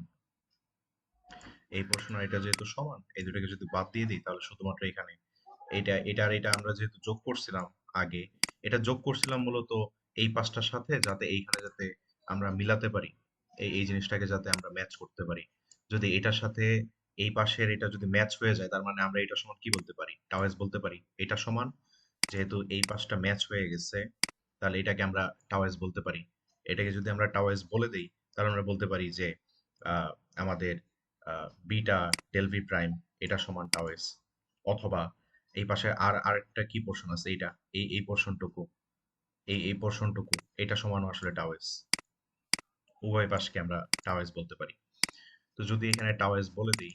এই পোর্শন আর এটা যেহেতু সমান, এই দুটোকে যদি বাদ দিয়ে দিই, তাহলে শুধুমাত্র এখানে এটা আর এটা আমরা যেহেতু যোগ করছিলাম আগে, এটা যোগ করছিলাম মূলত এই পাঁচটার সাথে, যাতে এইখানে যাতে আমরা মিলাতে পারি, এই জিনিসটাকে যাতে আমরা ম্যাচ করতে পারি। যদি এটার সাথে এই পাশের এটা যদি ম্যাচ হয়ে যায়, তার মানে আমরা এটা সমান কি বলতে পারি? টাওয়াইজ বলতে পারি। এটা সমান, যেহেতু এই পাশটা ম্যাচ হয়ে গেছে, তাহলে এটাকে আমরা টাওয়াইজ বলতে পারি। এটাকে যদি আমরা টাওয়াইজ বলে দিই, তাহলে আমরা বলতে পারি যে আমাদের বিটা ডেল ভি প্রাইম এটা সমান টাওয়াইজ। অথবা এই পাশে আরেকটা কি পোর্শন আছে, এইটা এই পোর্শনটুকু, এই পোর্শনটুকু, এটা সমানও আসলে টাওয়াইজ। উভয় পাশকে আমরা টাওয়াইজ বলতে পারি। তো যদি এখানে টাওয়াইজ বলে দিই,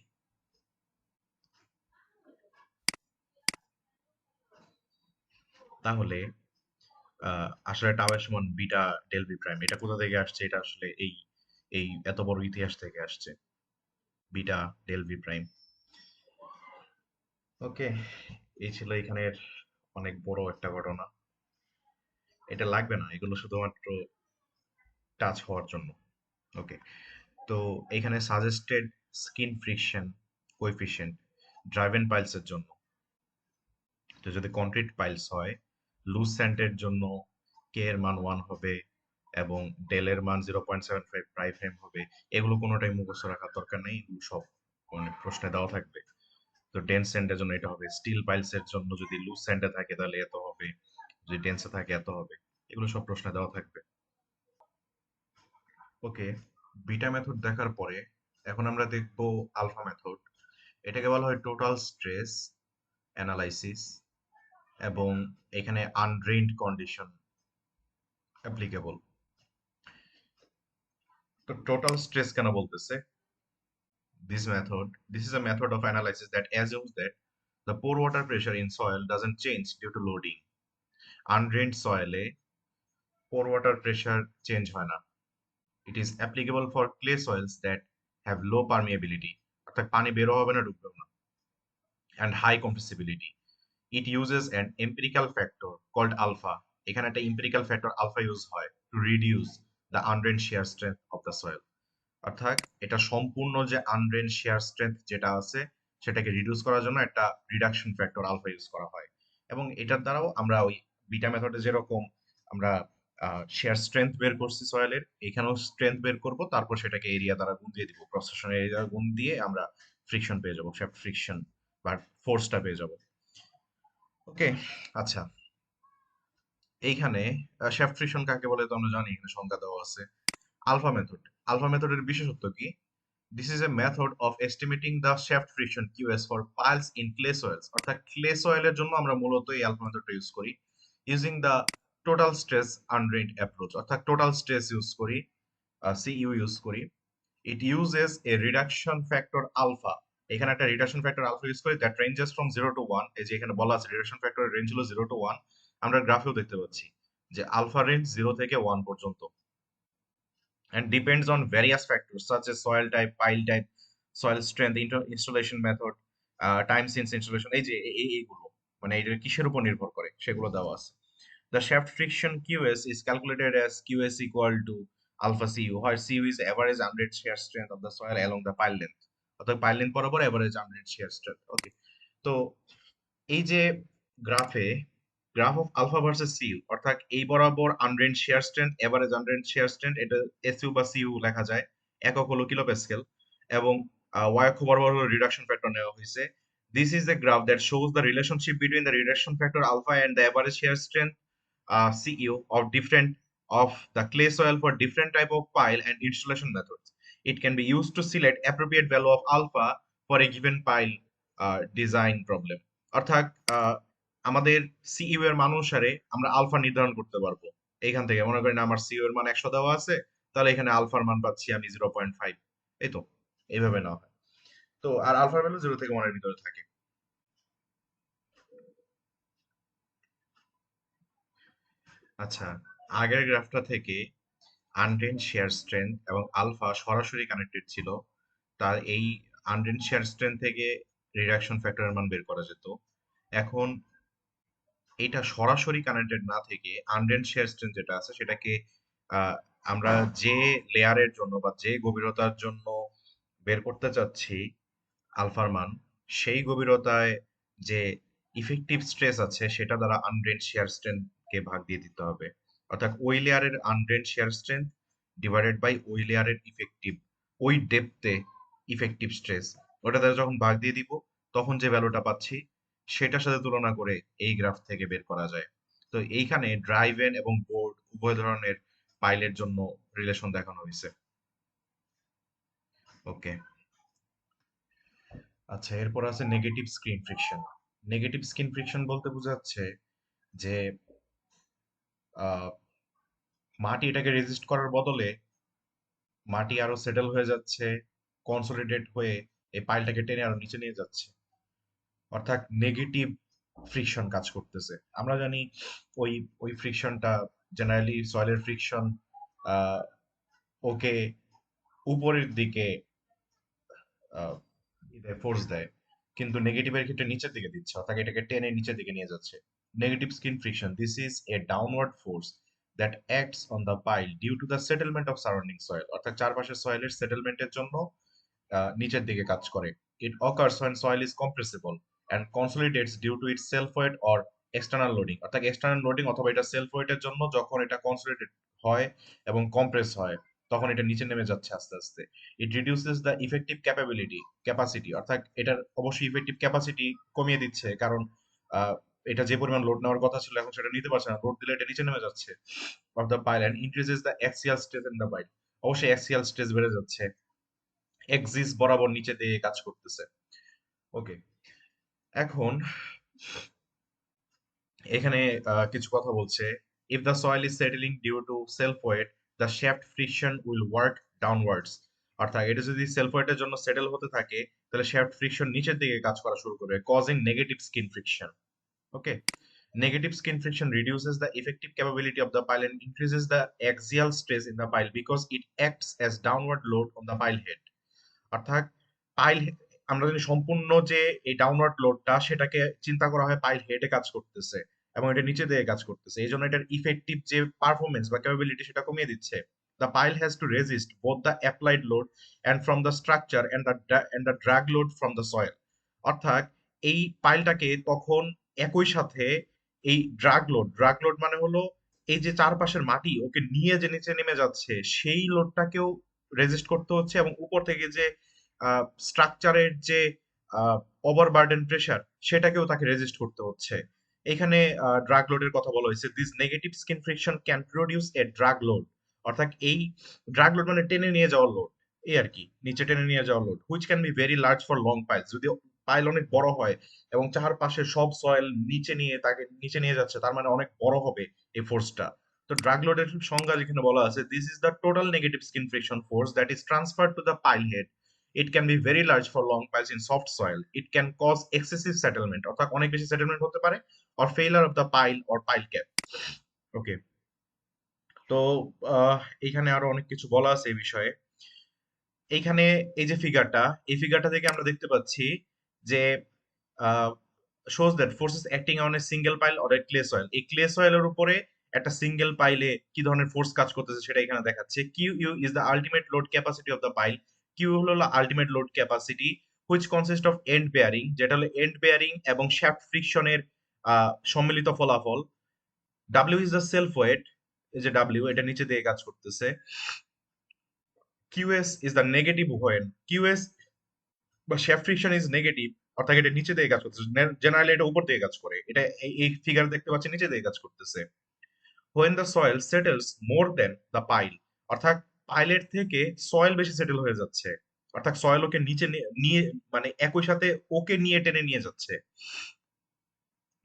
তাহলে আসলে টাওয়াইজ সমান বিটা ডেল ভি প্রাইম। এটা কোথা থেকে আসছে? এটা আসলে এই এই এত বড় ইতিহাস থেকে আসছে, বিটা ডেল ভি প্রাইম। ওকে, এই ছিল এখানের অনেক বড় একটা ঘটনা। এটা লাগবে না, এগুলো শুধুমাত্র টাচ হওয়ার জন্য। ওকে, তো এখানে suggested skin friction coefficient driven পাইলসের জন্য, তো যদি কনক্রিট পাইলস হয়, লুজ স্যান্ডের জন্য কে এর মান 1 হবে এবং ডেল এর মান 0.75 প্রাইম ফ্রেম হবে। এগুলো কোনোটাই মুখস্থ রাখার দরকার নেই, এগুলো সব মানে প্রশ্নে দেওয়া থাকবে। তো ডেন্স স্যান্ডের জন্য এটা হবে, স্টিল পাইলসের জন্য যদি লুজ স্যান্ডে থাকে তাহলে এত হবে, যদি ডেন্সে থাকে এত হবে। এগুলো সব প্রশ্নে দেওয়া থাকবে। ওকে, বিটা মেথড দেখার পরে এখন আমরা দেখব আলফা মেথড। এটাকে বলা হয় টোটাল স্ট্রেস অ্যানালাইসিস, এবং এখানে আনড্রেইনড কন্ডিশন অ্যাপ্লিকেবল। তো টোটাল স্ট্রেস কেন বলতেছে? This is a method of analysis that assumes that the pore water pressure in soil doesn't change due to loading. Undrained soil A pore water pressure change হয় না। It is applicable for clay soils that have low permeability, অর্থাৎ পানি বেরো হবে না, ঢুকবেও না, and high compressibility. It uses an empirical factor called alpha. এখানে একটা empirical factor alpha ইউজ হয় to reduce the undrained shear strength of the soil. অর্থাৎ এটা সম্পূর্ণ যে আনড্রেন শেয়ার স্ট্রেংথ যেটা আছে, সেটাকে রিডিউস করার জন্য একটা রিডাকশন ফ্যাক্টর আলফা ইউজ করা হয়। এবং এটার দ্বারাও আমরা ওই বিটা মেথডে যেরকম আমরা শেয়ার স্ট্রেংথ বের করছি সয়েলের, এখানেও স্ট্রেংথ বের করব, তারপর সেটাকে এরিয়া দ্বারা গুণ দিয়ে দিব, ক্রস সেকশনের এরিয়া দ্বারা গুণ দিয়ে আমরা ফ্রিকশন পেয়ে যাবো, শ্যাফট ফ্রিকশন বা ফোর্সটা পেয়ে যাব। ওকে, আচ্ছা, এইখানে শ্যাফট ফ্রিকশন কাকে বলে তো আমরা জানি, এখানে সংজ্ঞা দেওয়া আছে। আলফা মেথড, আলফা মেথডের বিশেষত্ব কি? This is a method of estimating the shaft friction QS for piles in clay soils. অর্থাৎ clay soil এর জন্য আমরা মূলত এই আলফা মেথডটা ইউজ করি, using the total stress undrained approach, অর্থাৎ total stress ইউজ করি, CU ইউজ করি। It uses a reduction factor alpha. এখানে একটা রিডাকশন ফ্যাক্টর আলফা ইউজ করি that ranges from 0 to 1। এই যে এখানে বলা আছে রিডাকশন ফ্যাক্টরের রেঞ্জ হলো 0 to 1, আমরা গ্রাফেও দেখতে পাচ্ছি যে আলফা রেঞ্জ 0 থেকে 1 পর্যন্ত, and depends on various factors such as soil type, pile type, soil strength, installation method, time since installation, এই যে এইগুলো মানে এটা কিসের উপর নির্ভর করে সেগুলো দেওয়া আছে। The shaft friction QS is calculated as QS equal to alpha CU, where CU is average undrained shear strength of the soil along the pile length, অর্থাৎ pile length বরাবর average undrained shear strength। ওকে, তো এই যে গ্রাফে graph of alpha versus C U, অর্থাৎ এই বরাবর undrained shear strength, average undrained shear strength, এটা এসইউ বা সিইউ লেখা যায়, একক হলো কিলো প্যাসকেল, এবং ওয়াই অক্ষ বরাবর হলো রিডাকশন ফ্যাক্টর নেওয়া হয়েছে। This is the graph that shows the relationship between the reduction factor alpha and the average shear strength CU of the clay soil for different type of pile and installation methods. It can be used to select appropriate value of alpha for a given pile design problem. অর্থাৎ আমাদের CU এর মান অনুসারে আমরা alpha নির্ধারণ করতে পারবো। এইখান থেকে মনে করেন আমার সিইউ এর মান 100 দেওয়া আছে, তাহলে এখানে আলফার মান পাচ্ছি আমি 0.5। এই তো, এইভাবে নেওয়া হয়। তো আর আলফার ভ্যালু 0 থেকে 1 এর ভিতরে থাকে। আচ্ছা, আগের গ্রাফটা থেকে আনড্রেন্ড শেয়ার স্ট্রেংথ এবং আলফা সরাসরি কানেক্টেড ছিল। তার এই আনড্রেন্ড শেয়ার স্ট্রেংথ থেকে রিডাকশন ফ্যাক্টরের মান বের করা যেত। এখন এটা সরাসরি কানেক্টেড না থেকে আনড্রেন্ড শেয়ার স্ট্রেংথ যেটা আছে সেটাকে আহ, আমরা যে লেয়ারের জন্য বা যে গভীরতার জন্য বের করতে চাচ্ছি আলফার মান, সেই গভীরতায় যে ইফেক্টিভ স্ট্রেস আছে সেটা দ্বারা আনড্রেন্ড শেয়ার স্ট্রেংথ কে ভাগ দিয়ে দিতে হবে। অর্থাৎ ওই লেয়ারের আনড্রেন্ড শেয়ার স্ট্রেংথ ডিভাইডেড বাই ওই লেয়ারের ইফেক্টিভ, ওই ডেপথে ইফেক্টিভ স্ট্রেস, ওটা দ্বারা যখন ভাগ দিয়ে দিব তখন যে ভ্যালুটা পাচ্ছি সেটার সাথে তুলনা করে এই গ্রাফ থেকে বের করা যায়। তো এইখানে ড্রাইভেন এবং বোর্ড উভয় ধরনের পাইলের জন্য রিলেশন দেখানো হয়েছে। ওকে, আচ্ছা, এরপর আছে negative screen friction. Negative screen friction বলতে বোঝাচ্ছে যে আহ, মাটি এটাকে রেজিস্ট করার বদলে মাটি আরো সেটেল হয়ে যাচ্ছে, কনসোলিডেট হয়ে এই পাইলটাকে টেনে আরো নিচে নিয়ে যাচ্ছে, অর্থাৎ নেগেটিভ ফ্রিকশন কাজ করতেছে। আমরা জানি ওই ওই ফ্রিকশনটা জেনারেলি সয়েলের ফ্রিকশন ওকে উপরের দিকে ফোর্স দেয়, কিন্তু নেগেটিভের ক্ষেত্রে নিচের দিকে দিচ্ছে, অর্থাৎ এটাকে টেনে নিচের দিকে নিয়ে যাচ্ছে। Negative skin friction, this is a downward force that acts on the pile due to the settlement of surrounding soil, অর্থাৎ চারপাশের সয়েলের সেটেলমেন্টের জন্য নিচের দিকে কাজ করে। It occurs when soil is compressible and consolidates due to its self weight or external loading, অর্থাৎ এক্সটার্নাল লোডিং অথবা এটা সেলফ ওয়েটের জন্য যখন এটা কনসলিডেট হয় এবং কম্প্রেস হয় তখন এটা নিচে নেমে যাচ্ছে আস্তে আস্তে। ইট রিডিউসেস দ্য ইফেক্টিভ ক্যাপাসিটি, অর্থাৎ এটার অবশ্যই ইফেক্টিভ ক্যাপাসিটি কমিয়ে দিচ্ছে, কারণ আহ, এটা যে পরিমাণ লোড নেওয়ার কথা ছিল এখন সেটা নিতে পারছে না, লোড দিলে এটা নিচে নেমে যাচ্ছে of the pile, and increases the axial stress in the pile, অবশ্যই অ্যাক্সিয়াল স্ট্রেস বেড়ে যাচ্ছে, এক্সিস বরাবর নিচে দিয়ে কাজ করতেছে। ওকে, এখন এখানে কিছু কথা বলছে। If the soil is settling due to self weight, the shaft friction will work downwards, অর্থাৎ এটা যদি সেলফ ওয়েটের জন্য সেটেল হতে থাকে তাহলে শ্যাফট ফ্রিকশন নিচের দিকে কাজ করা শুরু করবে, causing negative skin friction. Okay, negative skin friction reduces the effective capability of the pile and increases the axial stress in the pile because it acts as downward load on the pile head, অর্থাৎ pile, আমরা জানি সম্পূর্ণ যে এই downward লোডটা সেটাকে চিন্তা করা হয় পাইল হেডে কাজ করতেছে এবং এটা নিচে দিয়ে কাজ করতেছে, এই জন্য এটার ইফেক্টিভ যে পারফরমেন্স বা ক্যাপাবিলিটি সেটা কমিয়ে দিচ্ছে। The pile has to resist both the applied load and from the structure and the drag load from the soil, অর্থাৎ এই পাইলটাকে তখন একই সাথে এই ড্রাগ লোড মানে হলো এই যে চারপাশের মাটি ওকে নিয়ে যে নিচে নেমে যাচ্ছে সেই লোডটাকেও রেজিস্ট করতে হচ্ছে, এবং উপর থেকে যে স্ট্রাকচারের যে ওভারবার্ডেন প্রেসার সেটাকেও তাকে রেজিস্ট করতে হচ্ছে। এখানে ড্রাগ লোডের কথা বলা হয়েছে, this negative skin friction can produce a drug load, অর্থাৎ এই ড্রাগ লোড মানে টেনে নিয়ে যাওয়ার লোড, এই আর কি, নিচে টেনে নিয়ে যাওয়ার load, which can be very large for long piles, যদি পাইল অনেক বড় হয় এবং চারপাশে সব সয়েল নিচে নিয়ে তাকে নিচে নিয়ে যাচ্ছে তার মানে অনেক বড় হবে এই ফোর্সটা। তো ড্রাগ লোডের সংজ্ঞা যেখানে বলা আছে, this is the total negative skin friction force that is transferred to the pile head, it can be very large for long piles in soft soil, it can cause excessive settlement, অর্থাৎ অনেক বেশি settlement হতে পারে, or failure of the pile or pile cap. ওকে, তো এখানে আরো অনেক কিছু বলা আছে এই বিষয়ে। এইখানে এই যে ফিগারটা, এই ফিগারটা থেকে আমরা দেখতে পাচ্ছি যে shows that forces acting on a single pile or a clay soil, এই ক্লে সয়েলের উপরে একটা সিঙ্গেল পাইলে কি ধরনের ফোর্স কাজ করতেছে সেটা এখানে দেখাচ্ছে। Q U is the ultimate load capacity of the pile. Q হলো ultimate load capacity which consist of end bearing, যেটা হলো এন্ড বেয়ারিং এবং শ্যাফট ফ্রিকশনের সম্মিলিত ফলাফল। W is the self weight, এই যে ডাব্লিউ এটা নিচে দিয়ে কাজ করতেছে। Q S is the negative when, Q S বা শ্যাফট ফ্রিকশন ইজ নেগেটিভ, অর্থাৎ এটা নিচে দিয়ে কাজ করতেছে। জেনারেলি এটা উপর দিয়ে কাজ করে, এটা এই ফিগার দেখতে পাচ্ছি নিচে দিয়ে কাজ করতেছে। when the soil settles more than the pile, অর্থাৎ পাইলের থেকে সয়েল বেশি সেটেল হয়ে যাচ্ছে, অর্থাৎ সয়েল ওকে নিচে নিয়ে মানে একই সাথে ওকে নিয়ে টেনে নিয়ে যাচ্ছে,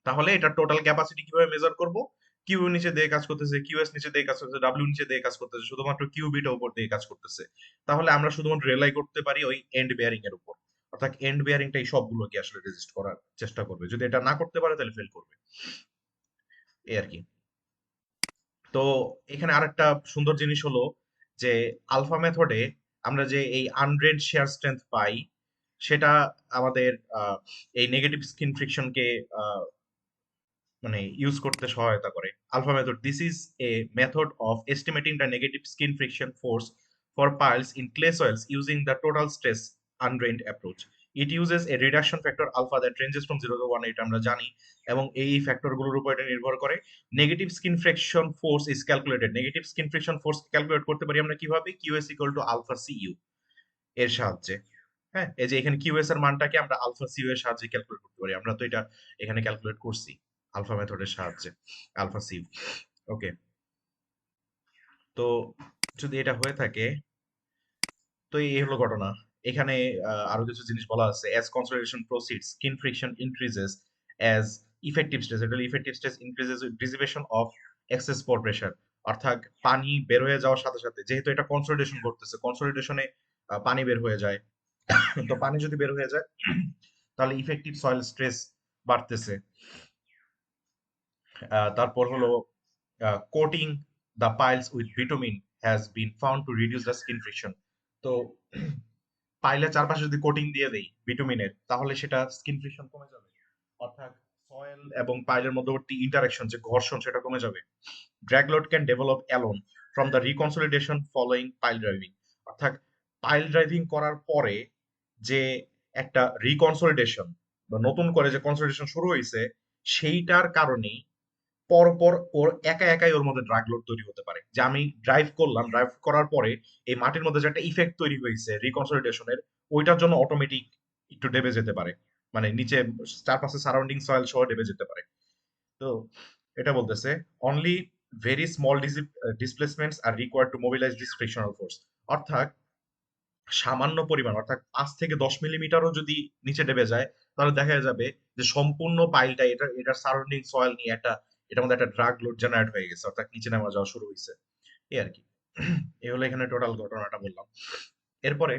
তাহলে এটা টোটাল ক্যাপাসিটি কিভাবে মেজার করব? কিউ নিচে দিয়ে কাজ করতেছে, কিউএস নিচে দিয়ে কাজ করতেছে, ডাব্লিউ নিচে দিয়ে কাজ করতেছে, শুধুমাত্র কিউ বিটা উপর দিয়ে কাজ করতেছে। তাহলে আমরা শুধুমাত্র রিলাই করতে পারি ওই এন্ড বেয়ারিং এর উপর, অর্থাৎ এন্ড বেয়ারিংটা এই সবগুলোকে আসলে রেজিস্ট করার চেষ্টা করবে। যদি এটা না করতে পারে তাহলে ফেল করবে, এই আর কি। তো এখানে আরেকটা সুন্দর জিনিস হলো যে আলফা মেথডে আমরা যে এই আনড্রেন্ড শেয়ার স্ট্রেংথ পাই, সেটা আমাদের এই নেগেটিভ স্কিন ফ্রিকশনকে মানে ইউজ করতে সহায়তা করে। Alpha method, this is a method of estimating the negative skin friction force for piles in clay soils using the total stress undrained approach. It uses a reduction factor alpha that ranges from 0 to 1, এটা আমরা জানি, এবং এই ফ্যাক্টরগুলোর উপর এটা নির্ভর করে। Negative skin friction force is calculated, negative skin friction force calculate করতে পারি আমরা কিভাবে? QS equal to alpha CU এর সাহায্যে। হ্যাঁ, এই যে এখানে কিউএস এর মানটাকে আমরা আলফা সিইউ এর সাহায্যে ক্যালকুলেট করতে পারি। আমরা তো এটা এখানে ক্যালকুলেট করছি আলফা মেথডের সাহায্যে, আলফা সিইউ। ওকে, তো যদি এটা হয়ে থাকে তো এই হলো ঘটনা। এখানে আরো কিছু জিনিস বলা আছে। As consolidation proceeds skin friction increases as effective stress, এটা effective stress increases with dissipation of excess pore pressure, অর্থাৎ পানি বের হয়ে যাওয়ার সাথে সাথে, যেহেতু এটা কনসলিডেশন করতেছে, কনসলিডেশনে পানি বের হয়ে যায়। তো পানি যদি বের হয়ে যায় তাহলে ইফেক্টিভ সয়েল স্ট্রেস বাড়তেছে। তারপর হলো coating the piles with bitumen has been found to reduce the skin friction. তো পাইলের চারপাশে যদি কোটিং দিয়ে দেই বিটুমিনের, তাহলে সেটা স্কিন ফ্রিকশন কমে যাবে, অর্থাৎ সয়েল এবং পাইলের মধ্যবর্তী ইন্টারাকশন যে ঘর্ষণ সেটা কমে যাবে। Drag load can develop alone from the reconsolidation following pile driving, অর্থাৎ পাইল ড্রাইভিং করার পরে যে একটা রিকনসলিডেশন বা নতুন করে যে কনসলিডেশন শুরু হয়েছে, সেইটার কারণেই পরপর ওর একা একাই ওর মধ্যে ড্রাগ লোড তৈরি হতে পারে। যে আমি ড্রাইভ করলাম, ড্রাইভ করার পরে এই মাটির মধ্যে যে একটা ইফেক্ট তৈরি হয়েছে রিকনসলিডেশনের, ওইটার জন্য অটোমেটিক একটু ডেবে যেতে পারে, মানে নিচে চারপাশে সারাউন্ডিং সয়েল সহ ডেবে যেতে পারে। তো এটা বলতেছে only very small displacements are required to mobilise this frictional force, অর্থাৎ সামান্য পরিমাণ, অর্থাৎ 5 থেকে 10 মিলিমিটারও যদি নিচে ডেবে যায়, তাহলে দেখা যাবে যে সম্পূর্ণ পাইলটা এটার সারাউন্ডিং সয়েল নিয়ে একটা এটার মধ্যে একটা ড্রাগ লোড জেনারেট হয়ে গেছে, অর্থাৎ নিচে নামা যাওয়া শুরু হয়েছে, এই আর কি। এই হলো এখানে টোটাল ঘটনাটা বললাম। এরপরে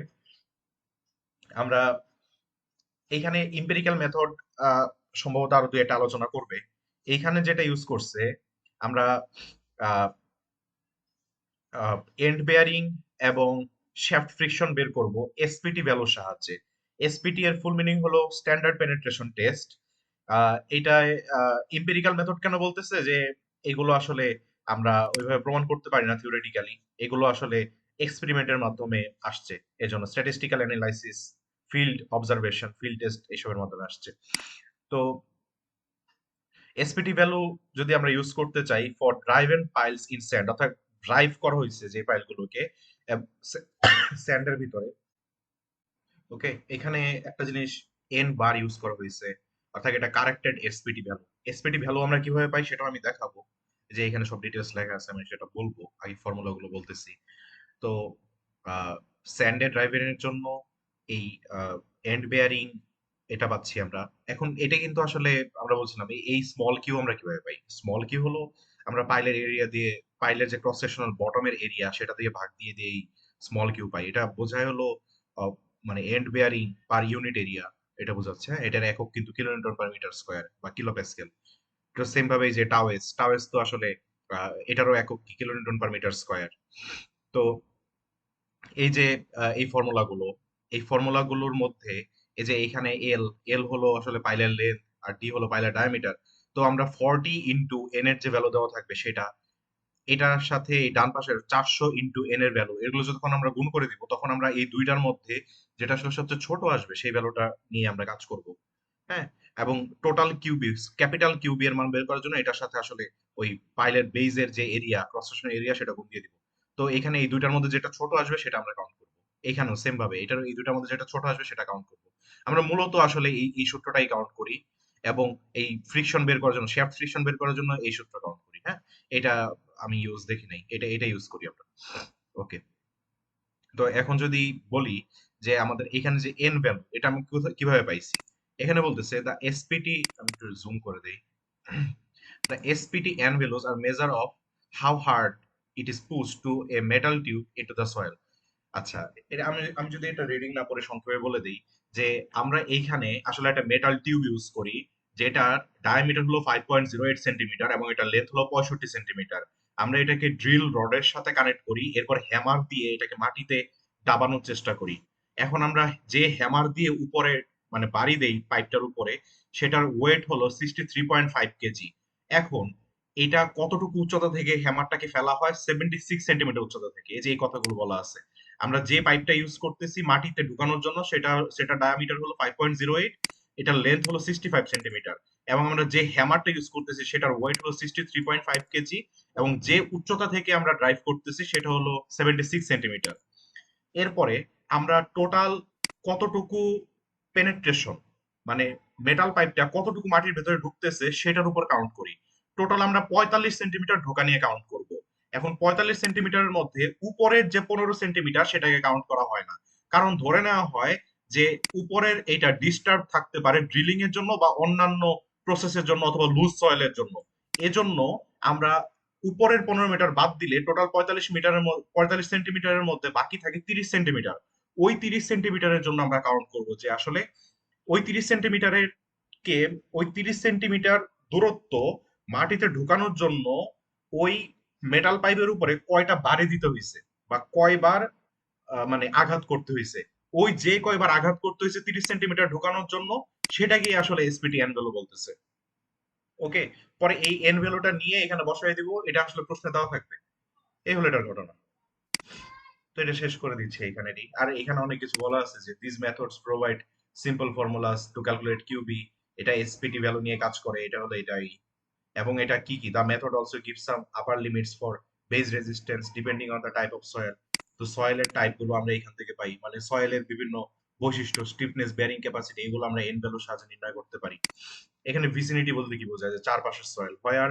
আমরা এইখানে ইম্পেরিক্যাল মেথড সম্ভবত আরো দুই একটা আলোচনা করবে। এইখানে যেটা ইউজ করছে আমরা এন্ড বেয়ারিং এবং শ্যাফট ফ্রিকশন বের করব এসপিটি ভ্যালুর সাহায্যে। এসপিটি এর ফুল মিনিং হলো স্ট্যান্ডার্ড পেনিট্রেশন টেস্ট। এটা এম্পিরিক্যাল মেথড কেন বলতেছে যে এগুলো আসলে আমরা ওইভাবে প্রমাণ করতে পারি না থিওরিটিক্যালি, এগুলো আসলে এক্সপেরিমেন্টের মাধ্যমে আসছে, এজন্য statistical analysis, field observation, field test এসবের মাধ্যমে আসছে। তো এসপিটি ভ্যালু যদি আমরা ইউজ করতে চাই for driven piles in sand, অর্থাৎ ড্রাইভ করা হয়েছে যে পাইলগুলোকে স্যান্ডের ভিতরে, ওকে, এখানে একটা জিনিস এন বার ইউজ করা হয়েছে, অর্থাৎ এটা corrected SPT value. SPT value আমরা কিভাবে পাই সেটাও আমি দেখাবো, যে এখানে সব ডিটেলস লেখা আছে, আমি সেটা বলবো, আগে ফর্মুলা গুলো বলতেছি। তো স্যান্ডে ড্রাইভারের জন্য এই এন্ড বেয়ারিং এটা পাচ্ছি আমরা। এখন এটা কিন্তু আসলে আমরা বলছিলাম এই স্মল কিউ আমরা কিভাবে পাই? স্মল কিউ হলো আমরা পাইলের এরিয়া দিয়ে, পাইলের যে ক্রস সেকশনাল বটমের এরিয়া সেটা দিয়ে ভাগ দিয়ে দিয়ে স্মল কিউ পাই। এটা বোঝায় হলো আহ, মানে end bearing per unit area, এটা বোঝাচ্ছে। হ্যাঁ, এটার একক কিন্তু কিলোনিউটন পার মিটার স্কয়ার বা কিলো প্যাসকেল। তো সেম ভাবে এই যে টাওয়েস, টাওয়েস তো আসলে এটারও একক কি কিলোনিউটন পার মিটার স্কয়ার। তো এই যে এই ফর্মুলাগুলোর মধ্যে এই যে এখানে এল এল হলো আসলে পাইলের লেন্থ আর ডি হলো পাইলের ডায়ামিটার। তো আমরা 40 ইন্টু এন এর যে ভ্যালু দেওয়া থাকবে সেটা, এটার সাথে এই ডান পাশের 400 ইন্টু এন এর ভ্যালু, এগুলো যখন আমরা গুণ করে দিব তখন আমরা এই দুইটার মধ্যে যেটা আসলে সবচেয়ে ছোট আসবে সেই ভ্যালুটা নিয়ে আমরা কাজ করব। হ্যাঁ, এবং টোটাল কিউবি ক্যাপিটাল কিউবি এর মান বের করার জন্য এটার সাথে আসলে ওই পাইলের বেজের যে এরিয়া ক্রস সেকশন এরিয়া সেটা গুণ দিয়ে দিব। তো এখানে এই দুইটার মধ্যে যেটা ছোট আসবে সেটা আমরা কাউন্ট করব। এখানেও সেম ভাবে এটার এই দুইটার মধ্যে যেটা ছোট আসবে সেটা কাউন্ট করব। আমরা মূলত আসলে এই সূত্রটাই কাউন্ট করি, এবং এই ফ্রিকশন বের করার জন্য, শ্যাফট ফ্রিকশন বের করার জন্য এই সূত্র কাউন্ট করি। হ্যাঁ, এটা আমি ইউজ দেখি নাই, এটা ইউজ করি আমরা। ওকে, তো এখন যদি বলি যে আমাদের এখানে যে এন ভ্যালু এটা আমি কিভাবে পাইছি, এখানে বলতেছে দা এসপিটি, আমি একটু জুম করে দেই, the SPT N values are measure of how hard it is pushed to a metal tube into the soil. আচ্ছা, এটা আমি আমি যদি এটা রিডিং না পড়ে সংক্ষেপে বলে দিই যে আমরা এইখানে আসলে একটা মেটাল টিউব ইউজ করি, যেটার ডায়ামিটার হলো 5.08 সেন্টিমিটার এবং এটা লেন্থ হলো 65 সেন্টিমিটার। আমরা এটাকে ড্রিল রডের সাথে কানেক্ট করি, এরপর হ্যামার দিয়ে এটাকে মাটিতে দাবানোর চেষ্টা করি। এখন আমরা যে হ্যামার দিয়ে উপরে মানে বাড়ি দেই পাইপটার উপরে, সেটার ওয়েট হলো 63.5 কেজি। এখন এটা কতটুকু উচ্চতা থেকে হ্যামারটাকে ফেলা হয়? 76 সেন্টিমিটার উচ্চতা থেকে। এই যে এই কথাগুলো বলা আছে, আমরা যে পাইপটা ইউজ করতেছি মাটিতে ঢুকানোর জন্য সেটা ডায়ামিটার হলো 5.08, এটার লেন্থ হলো 65 সেন্টিমিটার, এবং আমরা যে হ্যামারটা ইউজ করতেছি সেটার ওয়েট হলো 63.5 কেজি, এবং যে উচ্চতা থেকে আমরা ড্রাইভ করতেছি সেটা হলো 76 সেন্টিমিটার। এরপরে আমরা টোটাল কতটুকু পেনেট্রেশন, মানে মেটাল পাইপটা কতটুকু মাটির ভেতরে ঢুকতেছে সেটার উপর কাউন্ট করি। টোটাল আমরা 45 সেন্টিমিটার ঢোকা নিয়ে কাউন্ট করব। এখন 45 সেন্টিমিটারের মধ্যে উপরের যে 15 সেন্টিমিটার সেটাকে কাউন্ট করা হয় না, কারণ ধরে নেওয়া হয় যে উপরের এটা ডিস্টার্ব থাকতে পারে ড্রিলিং এর জন্য বা অন্যান্য প্রসেসের জন্য অথবা লুজ সয়েলের জন্য। এজন্য আমরা উপরের 15 মিটার বাদ দিলে টোটাল 45 সেন্টিমিটারের মধ্যে বাকি থাকে 30 সেন্টিমিটার। ওই 30 সেন্টিমিটারের জন্য আমরা কাউন্ট করব যে আসলে ওই 30 সেন্টিমিটারের কে ওই 30 সেন্টিমিটার দূরত্ব মাটিতে ঢুকানোর জন্য ওই মেটাল পাইপের উপরে কয়টা বাড়ি দিতে হয়েছে বা কয়বার মানে আঘাত করতে হয়েছে। ওই যে কয়বার আঘাত করতে হয়েছে 30 সেন্টিমিটার ঢুকানোর জন্য, সেটাকেই আসলে এসপিটি এন ভ্যালু বলতেছে। ওকে, পরে এই এন ভ্যালুটা নিয়ে এখানে বসাই দিব, এটা আসলে প্রশ্নে দেওয়া থাকবে। এই হলো এটার ঘটনা। তো এটা শেষ করে দিচ্ছে এখানেরই। আর এখানে অনেক কিছু বলা আছে যে this methods provide simple formulas to calculate Q B, এটা এসপিটি ভ্যালু নিয়ে কাজ করে, এটা হলো এটাই। এবং এটা কি কি, the method also give some upper limits for base resistance depending on the type of soil. তো সয়েলের টাইপ গুলো আমরা এখান থেকে পাই, মানে সয়েলের বিভিন্ন বৈশিষ্ট্য, স্টিফনেস, বেয়ারিং ক্যাপাসিটি, এগুলো আমরা এন ভ্যালুর সাহায্যে নির্ণয় করতে পারি। এখানে ভিসিনিটি বলতে কি বোঝায়, যে চারপাশের soil, where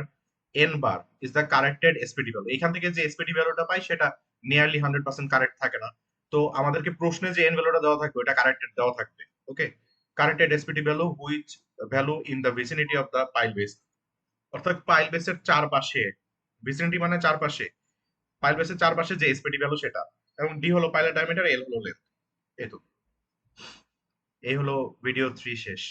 N bar is the corrected SPT value. এখান থেকে যে এসপিটি ভ্যালুটা পাই সেটা নিয়ারলি 100% কারেক্ট থাকে না। তো আমাদেরকে প্রশ্নে যে এন ভ্যালুটা দেওয়া থাকবে ওটা কারেক্টেড দেওয়া থাকবে। Okay, corrected SPT value which value in the vicinity of the pile base, অর্থাৎ পাইল বেসের চারপাশে, ভিসিনিটি মানে চারপাশে, পাইল বেসের চারপাশে যে এসপিটি ভ্যালু সেটা। এবং ডি হলো পাইলের ডায়ামিটার, এল হলো লেন্থ। এই তো, এই হলো ভিডিও 3 শেষ।